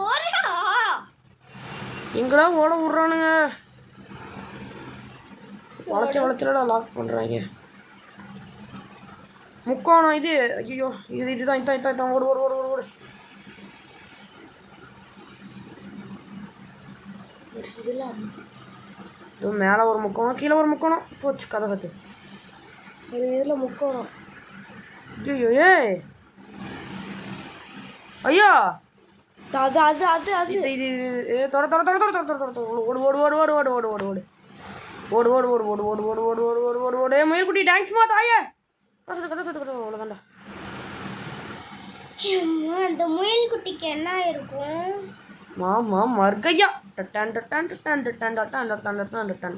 ஓடுறா. எங்கடா ஓட விட்றானுங்க. வளச்சல லாக் பண்ணுறாங்க. முக்கோணம் இது. ஐயோ இதுதான் இதுதான் ஓடு ஓடு ஓடு ஓடு ஓடு. இது மேலே ஒரு முக்கோணம், கீழே ஒரு முக்கோணம். போச்சு கதை கற்று. இது இதில் முக்கோணம். ஐயோ ஏய் ஐயோ அது அது அது அது இது இது தொட தொட தொட தொட தொட தொட ஓடு ஓடு ஓடு ஓடு ஓடு ஓடு ஓடு ஓடு ஓடு ஓடு ஓடு ஓடு ஓடு ஓடு ஓடு ஓடு ஓடு ஓடு ஓடு முயல்குட்டி தேங்க்ஸ்மா தாயே. அவ்வளோதான்டா. அந்த முயல் குட்டிக்கு என்ன இருக்கும்? மாமா மர்கையா டட்டான் டட்டான் டட்டான் டட்டான் டட்டான் டட்டான் டட்டான் டட்டான்.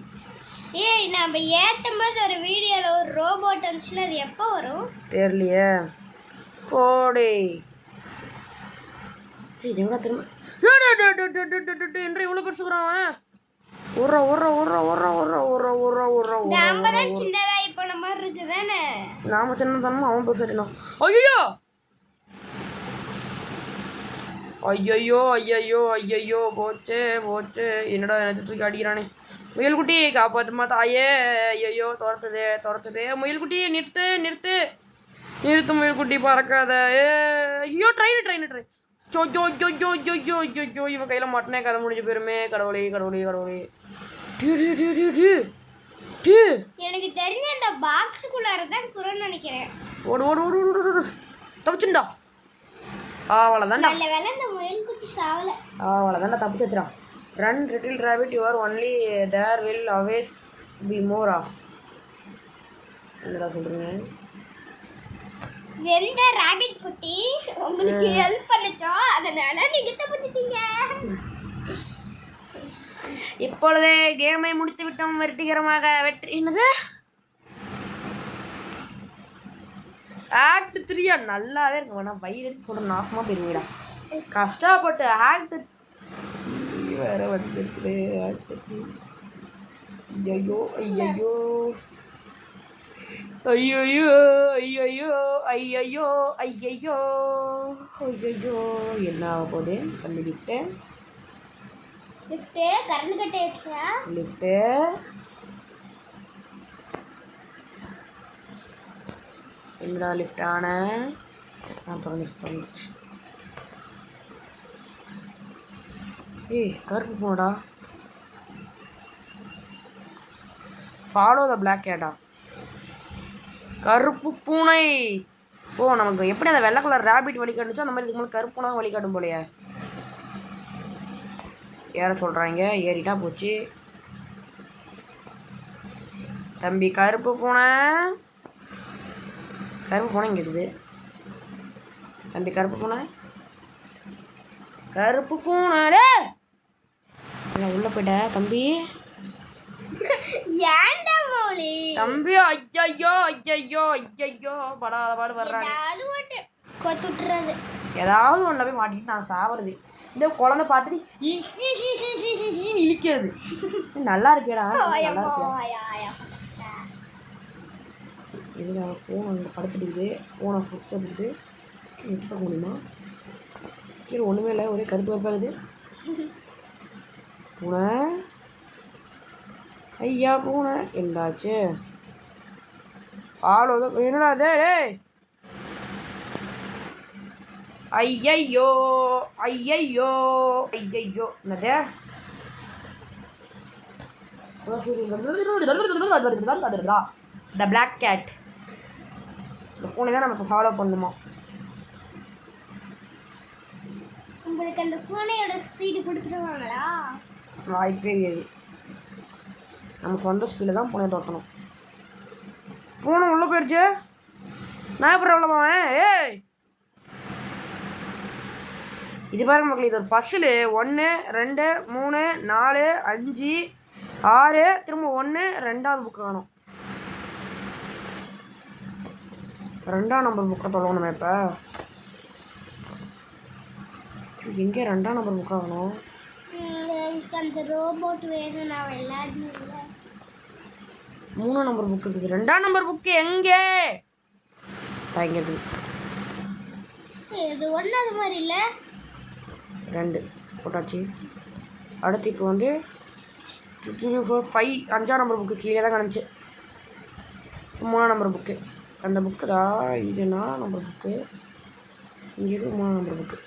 ஏய் நம்ம ஏற்றும் போது ஒரு வீடியோவில் ஒரு ரோபோட் வந்துச்சுல, அது எப்போ வரும் தெரியலையே. போடே எங்கடா திரும்ப என்று இவ்வளோ பெருசுக்குறான். உர்றா உர்றா உர்றா உர்றா உர்றா உர்றா உர்றா உர்றா நம்ம தான் சின்னதா இப்போ நம்ம மாதிரி இருக்குதானே. நாம சின்னதானமா அவன் பெருசாடினா. ஐயோ ஐயோ ஐயோ ஐயோ போச்சு போச்சு. என்னடா எனக்கு தூக்கி அடிக்கிறானே. முயல்குட்டி காப்பாற்றுமா தாயே. ஐயோ துரத்துதே. முயல்குட்டி நிறுத்து நிறுத்து நிறுத்து. முயல்குட்டி பறக்காத. ஐயோ train Joe Joe Joe Joe Joe Joe Joe Joe. இவன் கையில் மாட்டினே கதை முடிஞ்சு போயிருமே. கடவுளே கடவுளே கடவுளே. எனக்கு தெரிஞ்ச இந்த பாக்ஸுக்குள்ளார தான் குரல் நினைக்கிறேன். ஓடு ஓடு ஓடு ஓடு ஓடு. தப்பிச்சுண்டா. அவ்வளோதான்டா. நல்ல வேலை இந்த முயல் குட்டி சாவல. அவ்வளோதான்டா தப்பிச்சு வச்சுறான். Run little rabbit you are only there will always be மோரா. என்னடா சொல்கிறீங்க? வெந்த ராபிட் குட்டி உங்களுக்கு ஹெல்ப் பண்ணுச்சோ, அதனால நீங்க தப்பிச்சிட்டீங்க. இப்பொழுதே கேமை முடித்து விட்டோம். வெற்றிகரமாக வெற்றி. என்னது ஆக்ட் 3 நல்லாவே இருக்கு. வேணா வயிறு சொல்கிற நாசமாக போயிருவீடா. கஷ்டப்பட்டு ஆக்ட் வேற வந்துருக்குது. ஆக்ட் 3 ஐயோ ஐயோ ஐயோ ஐயோ ஐயோ ஐயோ ஐயோ. என்ன ஆக போகுது? அந்த லிஃப்ட்டு கரண்ட் கட் ஆயிடுச்சா? லிஃப்ட்டு என்னடா லிஃப்ட் ஆன அப்புறம் லிஃப்ட் வந்துச்சு. ஏய் கருப்பு போனடா. ஃபாலோ த பிளாக் கேட்டா. கருப்பு பூனை. ஓ நமக்கு எப்படி அந்த வெள்ளை கலர் ரேபிட் வழி காட்டுச்சோ அந்த மாதிரி இதுக்கு மேலே கருப்பு பூனை வழி காட்டும் போலையே. ஏற சொல்கிறாங்க. ஏறிட்டா போச்சு. தம்பி கருப்பு பூனை. கருப்பு பூனை இங்கே இருக்குது. தம்பி கருப்பு பூனை. கருப்பு பூனை உள்ளே போயிட்ட தம்பி. ஏன்டா மௌலி தம்பி ஐயோ ஐயோ ஐயோ படாத பாடு வர்றாங்க. அது ஓட்டு கொத்துட்றது. ஏதாவது ஒன்றில் போய் மாட்டிட்டு நான் சாவறது. இந்த குழந்தை பார்த்துட்டு இழிக்கிறது. நல்லா இருக்கேடா நல்லா இருக்கியா. இதுதான் பூனை அங்கே படுத்துட்டு பூனை ஃபஸ்ட்டு இருக்குது. எட்டு பார்க்க முடியுமா? கீழே ஒன்றுமே இல்லை. ஒரே கருப்பு கருப்பாகுது பூனை. ஐயா பூனை என்னாச்சு? ஃபாலோ என்னடா அது? ஐயையோ ஐயையோ ஐயையோ. என்னது? த பிளாக் கேட். இந்த பூனை தான் நமக்கு ஃபாலோ பண்ணுமா? உங்களுக்கு அந்த பூனையோட ஸ்பீடு கொடுத்துருவாங்களா? வாய்ப்பே கிடையாது. நம்ம சொந்த ஸ்பீடில் தான் பூனையை தோட்டணும். பூனை உள்ளே போயிடுச்சு. நான் எப்படி உள்ள போவேன்? ஏய் இது பாருங்க மக்கள், இது ஒரு பஸ்ஸில் 1 2 3 4 5 6 திரும்ப 1 2வது புக்கு காணும். 2ஆம் நம்பர் புக்கை தொலைவணுமே. இப்போ எங்கே 2ஆம் நம்பர் புக்காக ஆகணும்? அந்த ரோபோட் வேணும். நான் விளையாடணும். 3ஆம் நம்பர் புக்கு இருக்குது. 2ஆம் நம்பர் புக்கு எங்கே? இங்கே இருக்குது. இது ஒன்றாவது மாதிரி இல்லை. 2 போட்டாச்சு. அடுத்து இப்போ வந்து 2 3 4 5 5ஆம் நம்பர் புக்கு கீழே தான் கிடந்துச்சு. 3ஆம் நம்பர் புக்கு அந்த புக்கு தான். இது 4ஆம் நம்பர் புக்கு. இங்கே 3ஆம் நம்பர் புக்கு.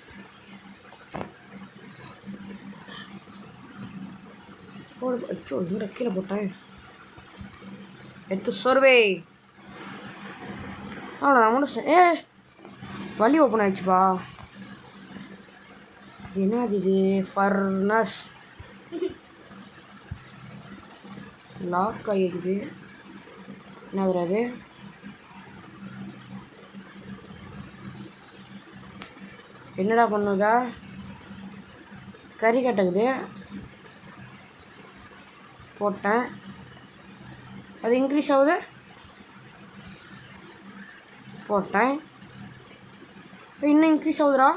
அச்சோ இங்கே கீழே போட்டேன். எடுத்து சொர்வே அவ்வளோதான் முடிச்சேன். வழி ஓப்பன் ஆயிடுச்சுப்பா. இது என்னது இது? ஃபர்னஸ் லாக் ஆகிருக்குது. என்னது அது? என்னடா பண்ணுதா? கறி கட்டுக்குது. போட்டேன். அது இன்க்ரீஸ் ஆகுது. போட்டேன். இன்னும் இன்க்ரீஸ் ஆகுதுடா.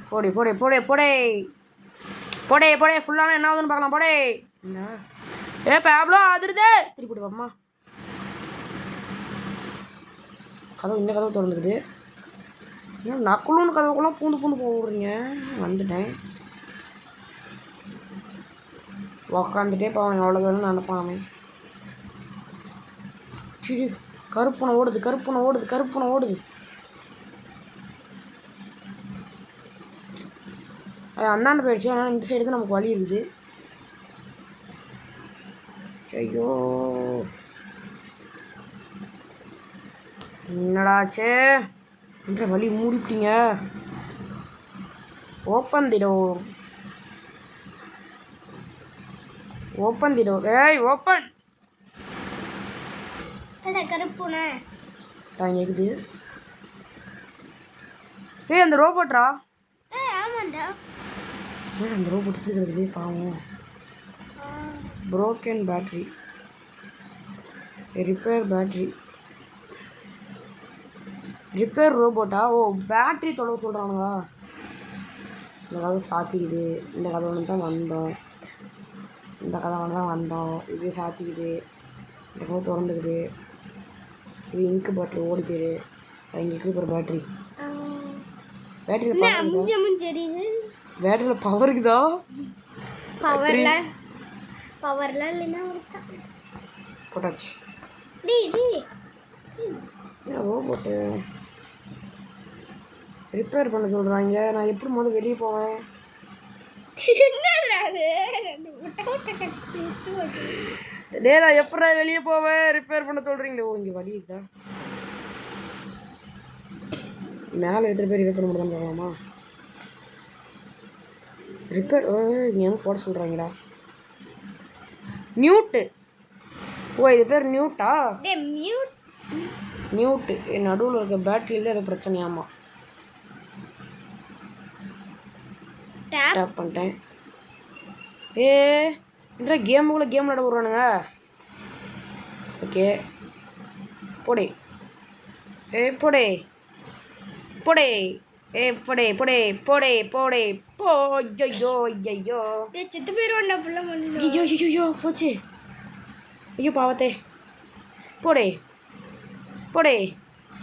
போடே போடே போடே போடே போடே போடே ஃபுல்லான என்ன ஆகுதுன்னு பார்க்கலாம். போடே என்ன பேப்ளோ ஆதுருதே. திருப்பி போட்டு அம்மா கதவு. இந்த கதவு திறந்துக்குது. ஏன்னா நக்குள்ளுன்னு கதவுக்குள்ளே பூந்து பூந்து போடுறீங்க. வந்துட்டேன். உக்காந்துட்டே போவாங்க. அவ்வளோ தூரம் நினைப்பானே. சரி கருப்புனை ஓடுது கருப்புனை ஓடுது கருப்புனை ஓடுது. அது அந்தாண்டு போயிடுச்சு. அதனால் இந்த சைடு தான் நமக்கு வழி இருக்குது. ஐயோ என்னடாச்சு? என்ற வழி மூடிப்பிட்டீங்க. Open the door. Open the door. ஏய் ஓப்பன். கருப்புண்ணே தான் இருக்குது. அந்த ரோபோட்ரா. ஆமாண்டா. அந்த ரோபோட் எப்படி கிடக்குது பாவம். Broken battery. Repair battery. Repair ரோபோட்டா? ஓ பேட்ரி தொலை சொல்கிறானுங்களா? இந்த கதவு சாத்திக்குது. இந்த கதவு தான் வந்தோம். இந்த கதவு தான் வந்தோம். இது சாத்திக்குது. இந்த கதவு திறந்துக்குது. இது இங்கு பாட்டில் ஓடி போயிரு. இங்கே இருக்குது ஒரு பேட்ரி. பேட்டரியில் பேட்டரியில் பவர் இருக்குதா? பவர்லாம் இல்லைன்னா போட்டாச்சு. ரோபோட்டு ரிப்பேர் பண்ண சொல்கிறாங்க. நான் எப்படி முதல்ல வெளியே போவேன்? நான் எப்படா வெளியே போவேன்? ரிப்பேர் பண்ண சொல்கிறீங்களே. ஓ இங்கே வழி இருக்குதா? மேலே எத்தனை பேர் ரிப்பேர் பண்ண முடியாமல் போகலாமா? ரிப்பேர் இங்கே போட சொல்கிறாங்கடா. நியூட்டு. ஓ இது பேர் நியூட்டா? நியூட்டு. நடுவில் இருக்க பேட்டரியில் தான் அது பிரச்சனையாமா. டேப் பண்ணிட்டேன். என்ற கேமுக்குள்ளே கேம் விளாட விட்றானுங்க. ஓகே போடே. போடே போடே. போடே போடே போடே போடே போ. ஐயோ ஐயோ செத்து போயிடுவான்டா புள்ள மண்ணு. ஐயோ ஐயோ போச்சு. ஐயோ பாவத்தே. போடே போடே.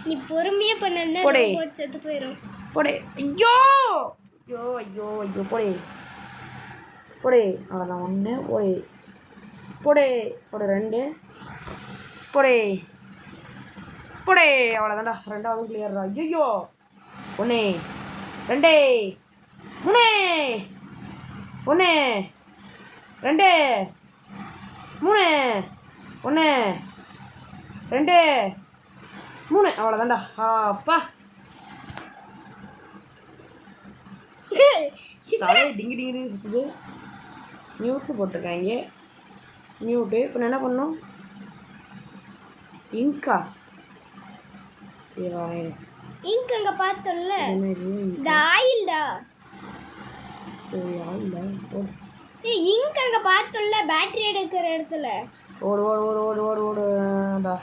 நீ பொறுமையா பண்ணனா ரோபோட் செத்து போயிடும். போடே. ஐயோ ஐயோ ஐயோ ஐயோ போடே போடே. அவ்வளோதான் 1. போடே போடே போடே 2. போடே போடே. அவ்வளோதான்டா. 2வது கிளியர்டா. ஐயோ 1 2 3 1 2 3 1 2 3. அவ்வளோதான்டா. அப்பா தலை டிங்கி டிங்கி சுற்றுது. மியூட்டு போட்டிருக்காங்க. மியூட்டு. இப்போ என்ன பண்ணோம்? இங்கா இங்க் அங்க பார்த்தோம்ல. இந்த ஆயில்டா. ஆயில்டா. இங்க் அங்க பார்த்தோம்ல பேட்டரி எடுக்கிற இடத்துல. ஓடு ஓடு ஓடு ஓடு ஓடு ஓடுடா.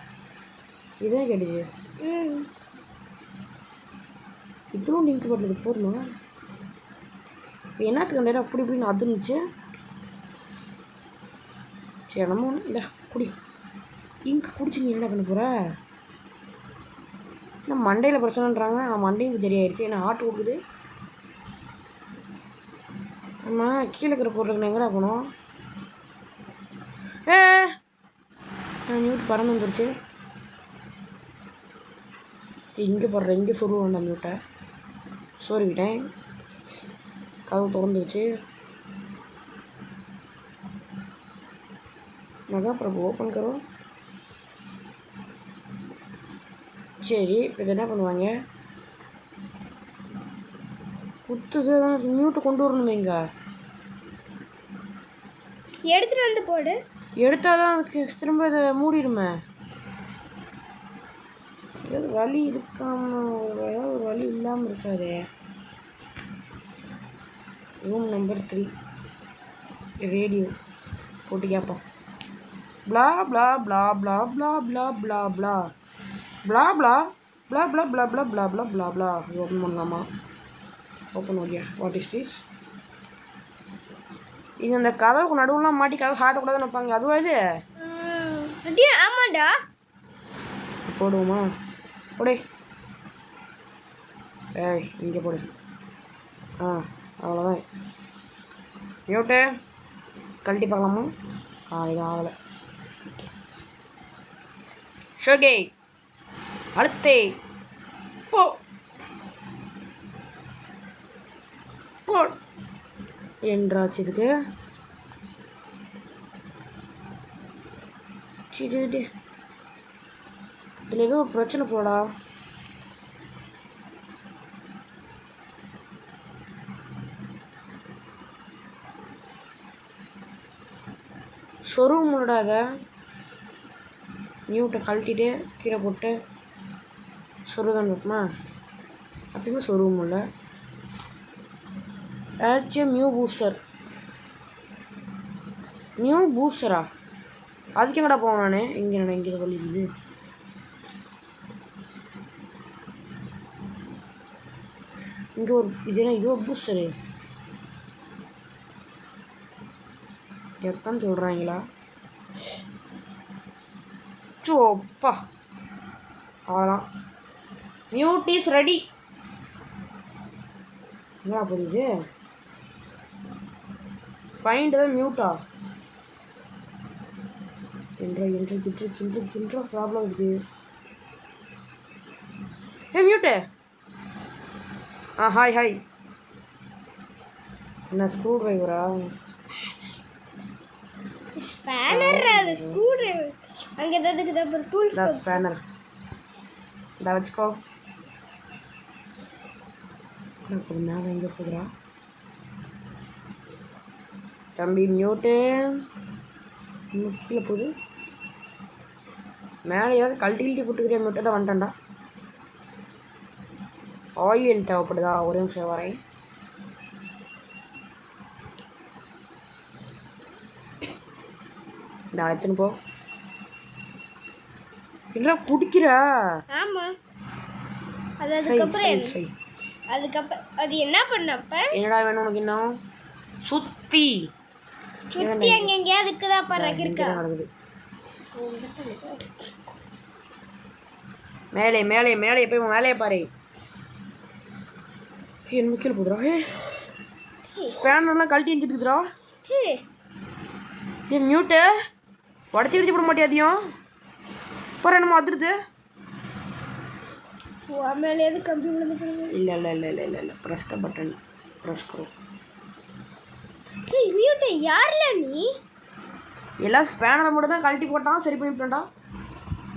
இதான் கேட்டுச்சு. இதுவும் லிங்க் போட்டது போதுமா? இப்போ என்னத்துக்கு அந்த இடம் அப்படி இப்படின்னு அதுன்னுச்சு. சரி நம்ம ஒன்று இல்லை குடி. இங்கு குடிச்சு நீ என்ன பண்ண போகிற? மண்டையில் பிரச்சனைன்றாங்க. மண்டையும் தெரியாயிருச்சு. என்ன ஆட்டு கொடுக்குது. ஆமாம், கீழே இருக்கிற பொருளுக்கு எங்கடா போனோம்? மியூட் பறந்து வந்துருச்சு. இங்கே போடுறேன், இங்கே சொருவேன் அந்த மியூட்டை. சொருவிட்டேன். கதவு திறந்துருச்சு. मगा प्रभु ओपन करो. சரி, இப்போ இது என்ன பண்ணுவாங்க? குத்துது. மியூட்டு கொண்டு வரணுமே. இங்கே எடுத்துட்டு வந்து போடு. எடுத்தாதான் அதுக்கு திரும்ப இதை மூடிடுமே. ஏதாவது வழி இருக்காம, ஏதாவது ஒரு வழி இல்லாமல் இருக்காது. ரூம் நம்பர் 3 ரேடியோ போட்டு கேட்போம். blah blah blah blah blah blah blah blah blah blah blah blah blah blah blah blah blah blah. Open பண்ணலாமா? Open okay. What is this? இது அந்த கதவுக்கு நடுவுலாம் மாட்டி கதவு சாத்தக்கூடாதுன்னு வைப்பாங்க. அதுவா இது? அப்படியே ஆமாண்டா. போடுவோமா? போடு. ஏய், இங்கே போடு. அவ்வளோதான். மியூட்டு கழட்டி பார்க்கலாமா? இது ஆகலை. ஷோகே அழுத்தே போ போ என்றாச்சு இதுக்கு. சரி, இதில் ஏதோ பிரச்சனை போடா. சொருவு முன்னடா. அதை மியூட்டை கழட்டிட்டு கீழே போட்டு சொருதான் வைப்பமா? அப்பயுமே சொருவு முடியல. ஏதாச்சும் நியூ பூஸ்டரா? அதுக்கு எங்கடா போவேன் நான்? இங்கே வலிக்குது. இங்கே ஒரு இதுவோ பூஸ்டரு எத்தான் சொல்கிறாங்களா? சோப்பா, அவ்வளோதான். Mute is ready. என்ன புரியுது? ஃபைண்ட் த மியூட்டா என்ற ப்ராப்ளம் இருக்குது. மியூட்டு. ஹாய். என்ன ஸ்க்ரூ டிரைவரா? ஸ்பேனர். அது ஸ்க்ரூ டிரைவர். அங்கே எதுக்கு அப்புறம் டூல்ஸ் ஸ்பேனர். இதை வச்சுக்கோ. மேலே எங்கே போகிறா தம்பி? மியூட்டு கீழே போகுது. மேலே ஏதாவது கழட்டி போட்டுக்கிறியா? மியூட்டை தான் வந்துட்டேன்டா. ஆயில் தேவைப்படுதா? ஒரே நிமிஷம் வரேன். இந்த அழைச்சுன்னு போ. என்ன குடிக்கிற? ஆமா. அதுக்கப்புறம் அது என்ன பண்ணப்ப? என்னடா வேணும் உனக்கு? இன்னும் சுத்தி அங்கே எங்கேயாவது இருக்குதா பாரு. இருக்கா? மேலே போய் மேலே பாரு. என் முக்கிய போதுரா. ஸ்பேனர்லாம் கழட்டி எஞ்சிட்டுக்குதுரா. என் மியூட்டு உடச்சி கிடிச்சு போட மாட்டியாதியும் பாரு. என்னமோ அதிருது. இல்லை ப்ரெஸ் த பட்டன். ப்ரெஸ் கரோ. மியூட் யார்ல நீ? எல்லாம் ஸ்பேனரை மட்டும் தான் கழட்டி போட்டான். சரி பண்ணிவிட்டேன்டா.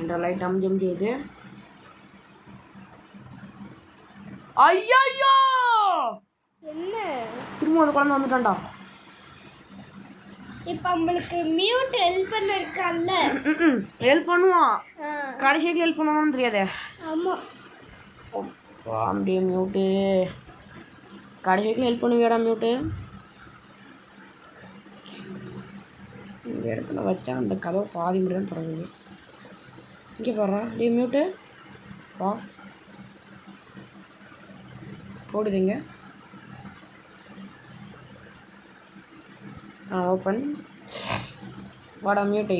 என்ற லைட் அமிஞ்சு இது. ஐயோ, என்ன திரும்ப அந்த குழந்தை வந்துட்டான்டா. இப்போ நம்மளுக்கு மியூட் ஹெல்ப் பண்ண இருக்கான்ல. ஹெல்ப் பண்ணுவான். கடைசிக்கு ஹெல்ப் பண்ணுவான்னு தெரியாதே. ஆமாம். அப்படியே மியூட்டு கடைசிக்கு ஹெல்ப் பண்ணுவியாடா? மியூட்டு இந்த இடத்துல வச்சா அந்த கதவை பாதி மட்டும் தான் தொடங்குது. இங்கே போடுறா. டே மியூட்டு வா. போடுதுங்க. ஓப்பன். வாடா மியூட்டை.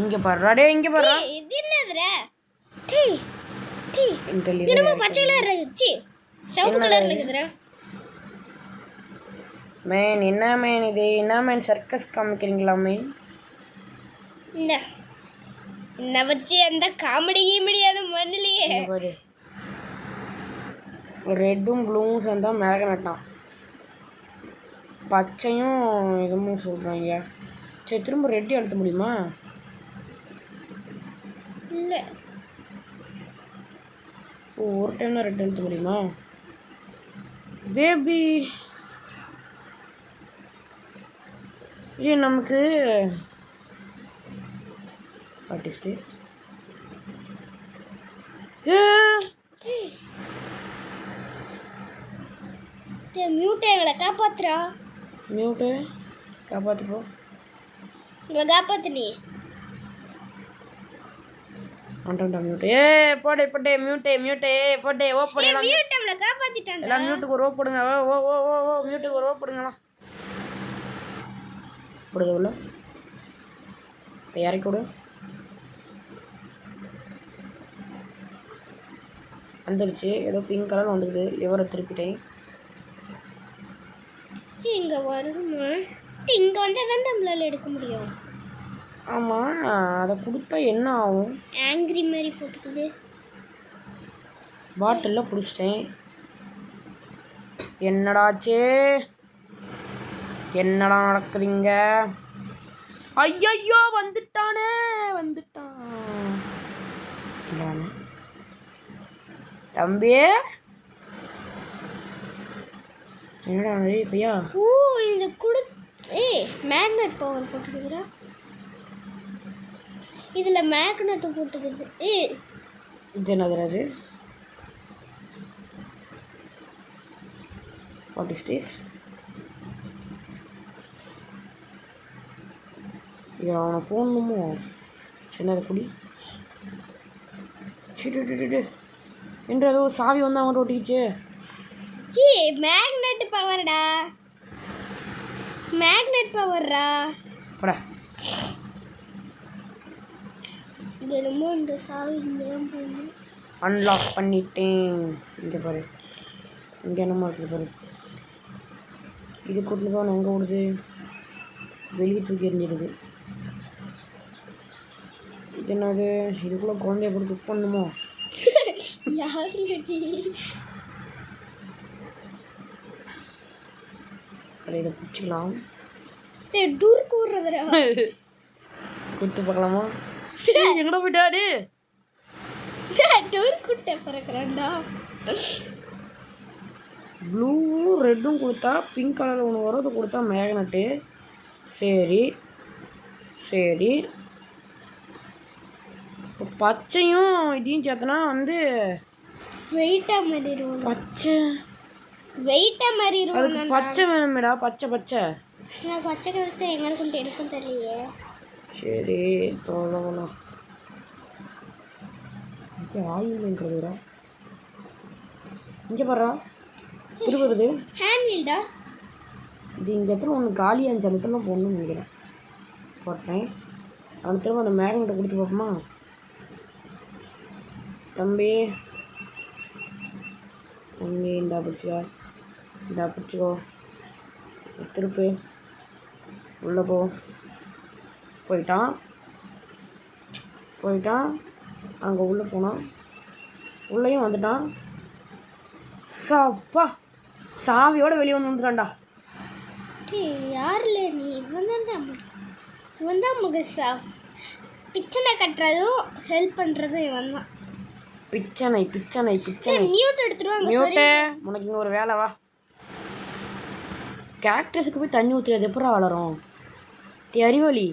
இங்கே பாடுறா. டே இங்கே பாடுறா. இது என்னதுடா? டேய் தினமும் பச்சை கலர் இருந்துச்சு சிவப்பு கலர்ல இருக்குதுடா மேன் என்ன மேன் இது என்ன மேன் சர்க்கஸ் காமிக்கிறீங்களா மேன் இந்த என்ன வச்சு அந்த காமெடி கீமெடியாத மண்ணிலேயே பாரு ரெட்டும் ப்ளூவும் சேர்ந்தா மேக்னட்டான் பச்சையும் இதுவும் சொல்கிறாங்க சரி திரும்ப ரெட்டு அழுத்த முடியுமா இல்லை ஒரு டைம்ல ரெட்டு அழுத்த முடியுமா பேபி இது நமக்கு வாட் இஸ் திஸ் மியூட்டை எங்களை காப்பாத்துறா மியூட்டு காப்பாற்றுப்போ எங்களை காப்பாத்து நீ அண்டா மியூட்டு போடே போட்டே மியூட்டே போட்டே ஓ போடலாம் மியூட் நம்மளை காப்பாத்திட்டான் எல்லாம் மியூட்டுக்கு ஒரு ஓ போடுங்க ஓ ஓ ஓ ஓ மியூட்டுக்கு ஒரு ஓ போடுங்கலாம் போடுங்க உள்ள இறக்கி விடு வந்துடுச்சு ஏதோ பிங்க் கலர் வந்துடுது லிவரை திருப்பிட்டேன் இங்க வருமா இங்க வந்தால் தான் நம்மளால எடுக்க முடியும் ஆமாம் அதை கொடுத்தா என்ன ஆகும் ஆங்கிரி மாதிரி போட்டுக்குது பாட்டிலில் பிடிச்சிட்டேன் என்னடாச்சே என்னடா நடக்குதுங்க ஐயையோ வந்துட்டான் தம்பி என்னடா பையா ஓ இந்த மேக்னெட் பவர் போட்டுக்குதுடா இதில் மேக்னெட்டு போட்டுக்குது இது என்னது அது வாட் இஸ் திஸ் இது அவனை போடணுமோ சின்னதை குடி சிட்டு என்று ஏதோ ஒரு சாவி வந்து அவன் ஒட்டிக்கிச்சு மேக்னெட் பவர்டா மேக்னெட் பவர்டா போடா என்னமோ இந்த சாவி இங்கே தான் போகணும் அன்லாக் பண்ணிட்டேன் இங்கே பாரு இங்கே என்னமா இருக்குது பாரு இது கூட்டில் போன எங்கே ஓடுது வெளியே தூக்கி எறிஞ்சிடுது இது என்னது இதுக்குள்ளே குழந்தைய போட்டு குக் பண்ணணுமோ யார் அதை இதை பிடிச்சிக்கலாம் டூர் கூடுறதுடா கொடுத்து பார்க்கலாமா எங்கடா போயிட்டாரு டூர் கூட்ட பிறக்கிறேன்டா ப்ளூவும் ரெட்டும் கொடுத்தா பிங்க் கலரில் ஒன்று வரும் அது கொடுத்தா மேக்னெட்டு சரி இப்போ பச்சையும் இதையும் சேர்த்தனா வந்து வெயிட்டாக மாறிடுவோம் பச்சை வெயிட்டாக மாறிடுவோம் அதுக்கு பச்சை வேணுமேடா பச்சை நான் பச்சை கலத்தை எங்கே இருக்குன்ட்டு எனக்கும் தெரியலையே சரி தோழலாம் இங்கே ஆயில்ங்கிறதுடா இங்கே பாடுறா திருவுறது ஹேண்டில்டா இது இந்த இடத்துல ஒன்று காலியாக இருந்துச்சு அந்த இடத்துல போடணும்னு நினைக்கிறேன் போட்டேன் அவனை திரும்ப அந்த மேக்னெட்டை கொடுத்து பார்ப்போமா தம்பி இந்தா பிடிச்சிக்கோ திருப்பு உள்ளே போயிட்டான் அங்கே உள்ளே போனான் உள்ளேயும் வந்துட்டான் சாப்பா சாவியோட வெளியே வந்துட்டான்டா யாரில் நீ இவன் தான் முகசா பிச்சனை கட்டுறதும் ஹெல்ப் பண்ணுறதும் இவன் தான் பிச்சனை மியூட் எடுத்துருவாங்க மியூட்டே உனக்கு இங்கே ஒரு வேலை வா கேக்டஸுக்கு போய் தண்ணி ஊற்றுறது எப்படா வளரும் அறிவலி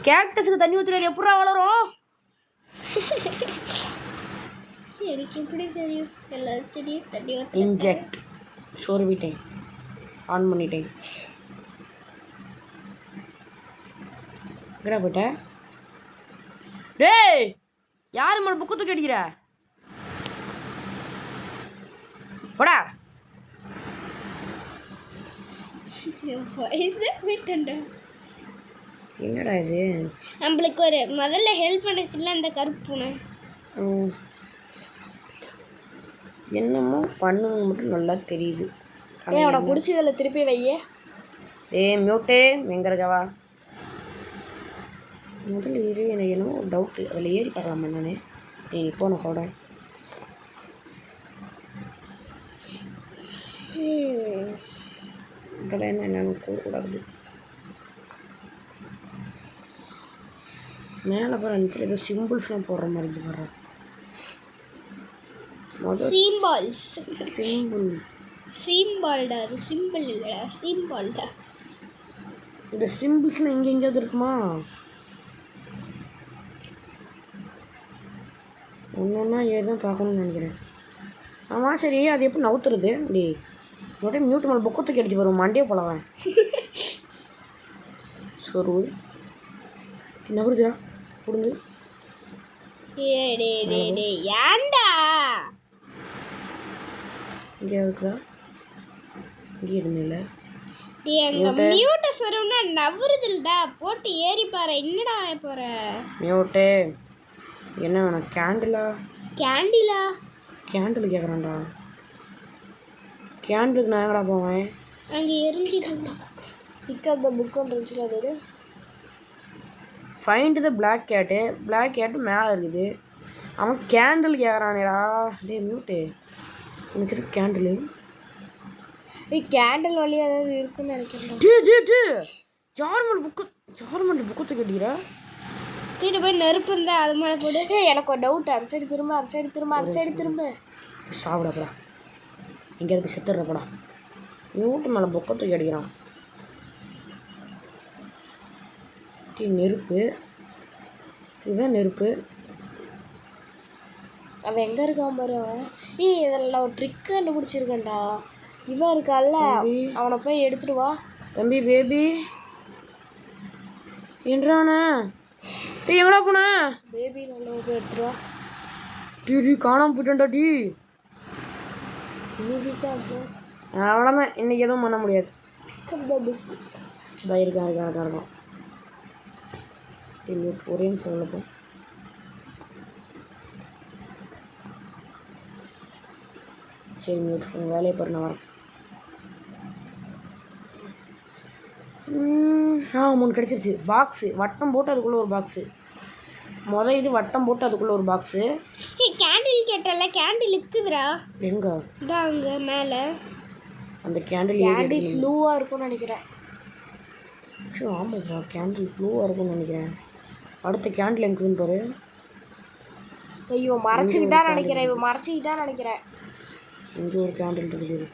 கேக்டஸுக்கு தண்ணி ஊற்றுறது எப்படா வளரும் எனக்கு எப்படி தெரியும் எல்லா செடியும் தண்ணி ஊற்ற இன்ஜெக்ட் சொருவிட்டேன் ஆன் பண்ணிட்டேன் எங்கடா போயிட்ட டேய் யார் மேலே புக்கு தூக்கி அடிக்கிற போடா என்னடா இது நம்மளுக்கு ஒரு முதல்ல ஹெல்ப் பண்ணிச்சுல அந்த கருப்பு பூனை என்னமோ பண்ணுன்னு மட்டும் நல்லா தெரியுது. அவனை பிடிச்சி இதில் திருப்பி வையே. மியூட்டே எங்கே இருக்கவா? முதல்ல ஏறி எனக்கு என்னமோ ஒரு டவுட்டு, அதில் ஏறி பார்க்கலாம் என்னன்னு. நீ போன கூட இதெல்லாம் என்னென்னு கூடக்கூடாது. மேலே போகிற இடத்துல ஏதோ சிம்பிள்ஸ்லாம் போடுற மாதிரி இது பண்ணுறேன். சிம்பிள்டா, அது சிம்பிள் இல்லைடா, சிம்பிள்டா. இந்த சிம்பிள்ஸ்லாம் இங்கே எங்கேயாவது இருக்குமா? ஒன்று ஒன்றா ஏறி தான் பார்க்கணும்னு நினைக்கிறேன். ஆமாம் சரி, அது எப்படி நவுத்துறது? அப்படி உடனே மியூட் மேலே புக்கத்துக்கு அடிச்சு வரும், மண்டே போலவன் சொரு நவருதுடா புடுங்கு. ஏன்டா இங்கே இருக்குதா? இங்கே எதுவுமே இல்லை. மியூட்டை சொருன்னா நவருதுல்டா, போட்டு ஏறி பாரு. என்னடா போற மியூட்டு? என்ன வேணும்? கேண்டிலா? கேண்டில் கேட்குறான்டா. கேண்டிலுக்கு நான் எங்கடா போவேன்? அங்கே எரிஞ்சிட்டு இருந்தேன். பிக்கப் த புக்குன்னு இருந்துச்சுல, அது ஃபைண்ட் த பிளாக் கேட்டு மேலே இருக்குது. அவன் கேண்டில் கேட்குறானேடா. டே மியூட்டு, உனக்கு எது கேண்டிலு? கேண்டில் வழியாக ஏதாவது இருக்குன்னு நினைக்கிறேன். ஜார்மல் புக்கு கேட்டீரா? தூக்கிட்டு போய் நெருப்பு இருந்தா அது மேலே போட்டு. எனக்கு ஒரு டவுட், அந்த சைடு திரும்ப சாப்பிடப்படா, எங்கேயாவது போய் செத்துடுறப்படா. மியூட்டு மேலே புக்கத்துக்கு அடிக்கிறான். நெருப்பு, இதுதான் நெருப்பு. அவன் எங்கே இருக்கான் பாரு. அவன் இதில் ஒரு ட்ரிக் கண்டுபிடிச்சிருக்கேன்டா. இவன் இருக்கான்ல, அவனை போய் எடுத்துட்டு வா. தம்பி பேபி என்றானே. எங்கடா போன? பேபி நல்லா போய் எடுத்துட்டு வா. டி காணாமல் போயிட்டேன்டா. டி அவ்வளோதான், இன்னைக்கு எதுவும் பண்ண முடியாது. இதாக இருக்கான். ஒரே நிமிஷம் சொல்லப்போ. சரி மியூட், உங்கள் வேலையை பாரு, நான் வரேன். 3 கிடச்சிருச்சு. பாக்ஸு வட்டம் போட்டு அதுக்குள்ளே ஒரு பாக்ஸு. இது வட்டம் போட்டு அதுக்குள்ளே ஒரு பாக்ஸு. கேண்டில் கேட்டல, கேண்டில் இருக்குதுடா. எங்கே? இதான் அங்கே மேலே. அந்த கேண்டில் ப்ளூவாக இருக்கும்னு நினைக்கிறேன். ஆமாப்பா, கேண்டில் ப்ளூவாக இருக்கும்னு நினைக்கிறேன். அடுத்த கேண்டில் எங்குதுன்னு பாரு. ஐயோ, மறைச்சிக்கிட்டா நினைக்கிறேன். இங்கே ஒரு கேண்டில் இருக்குது.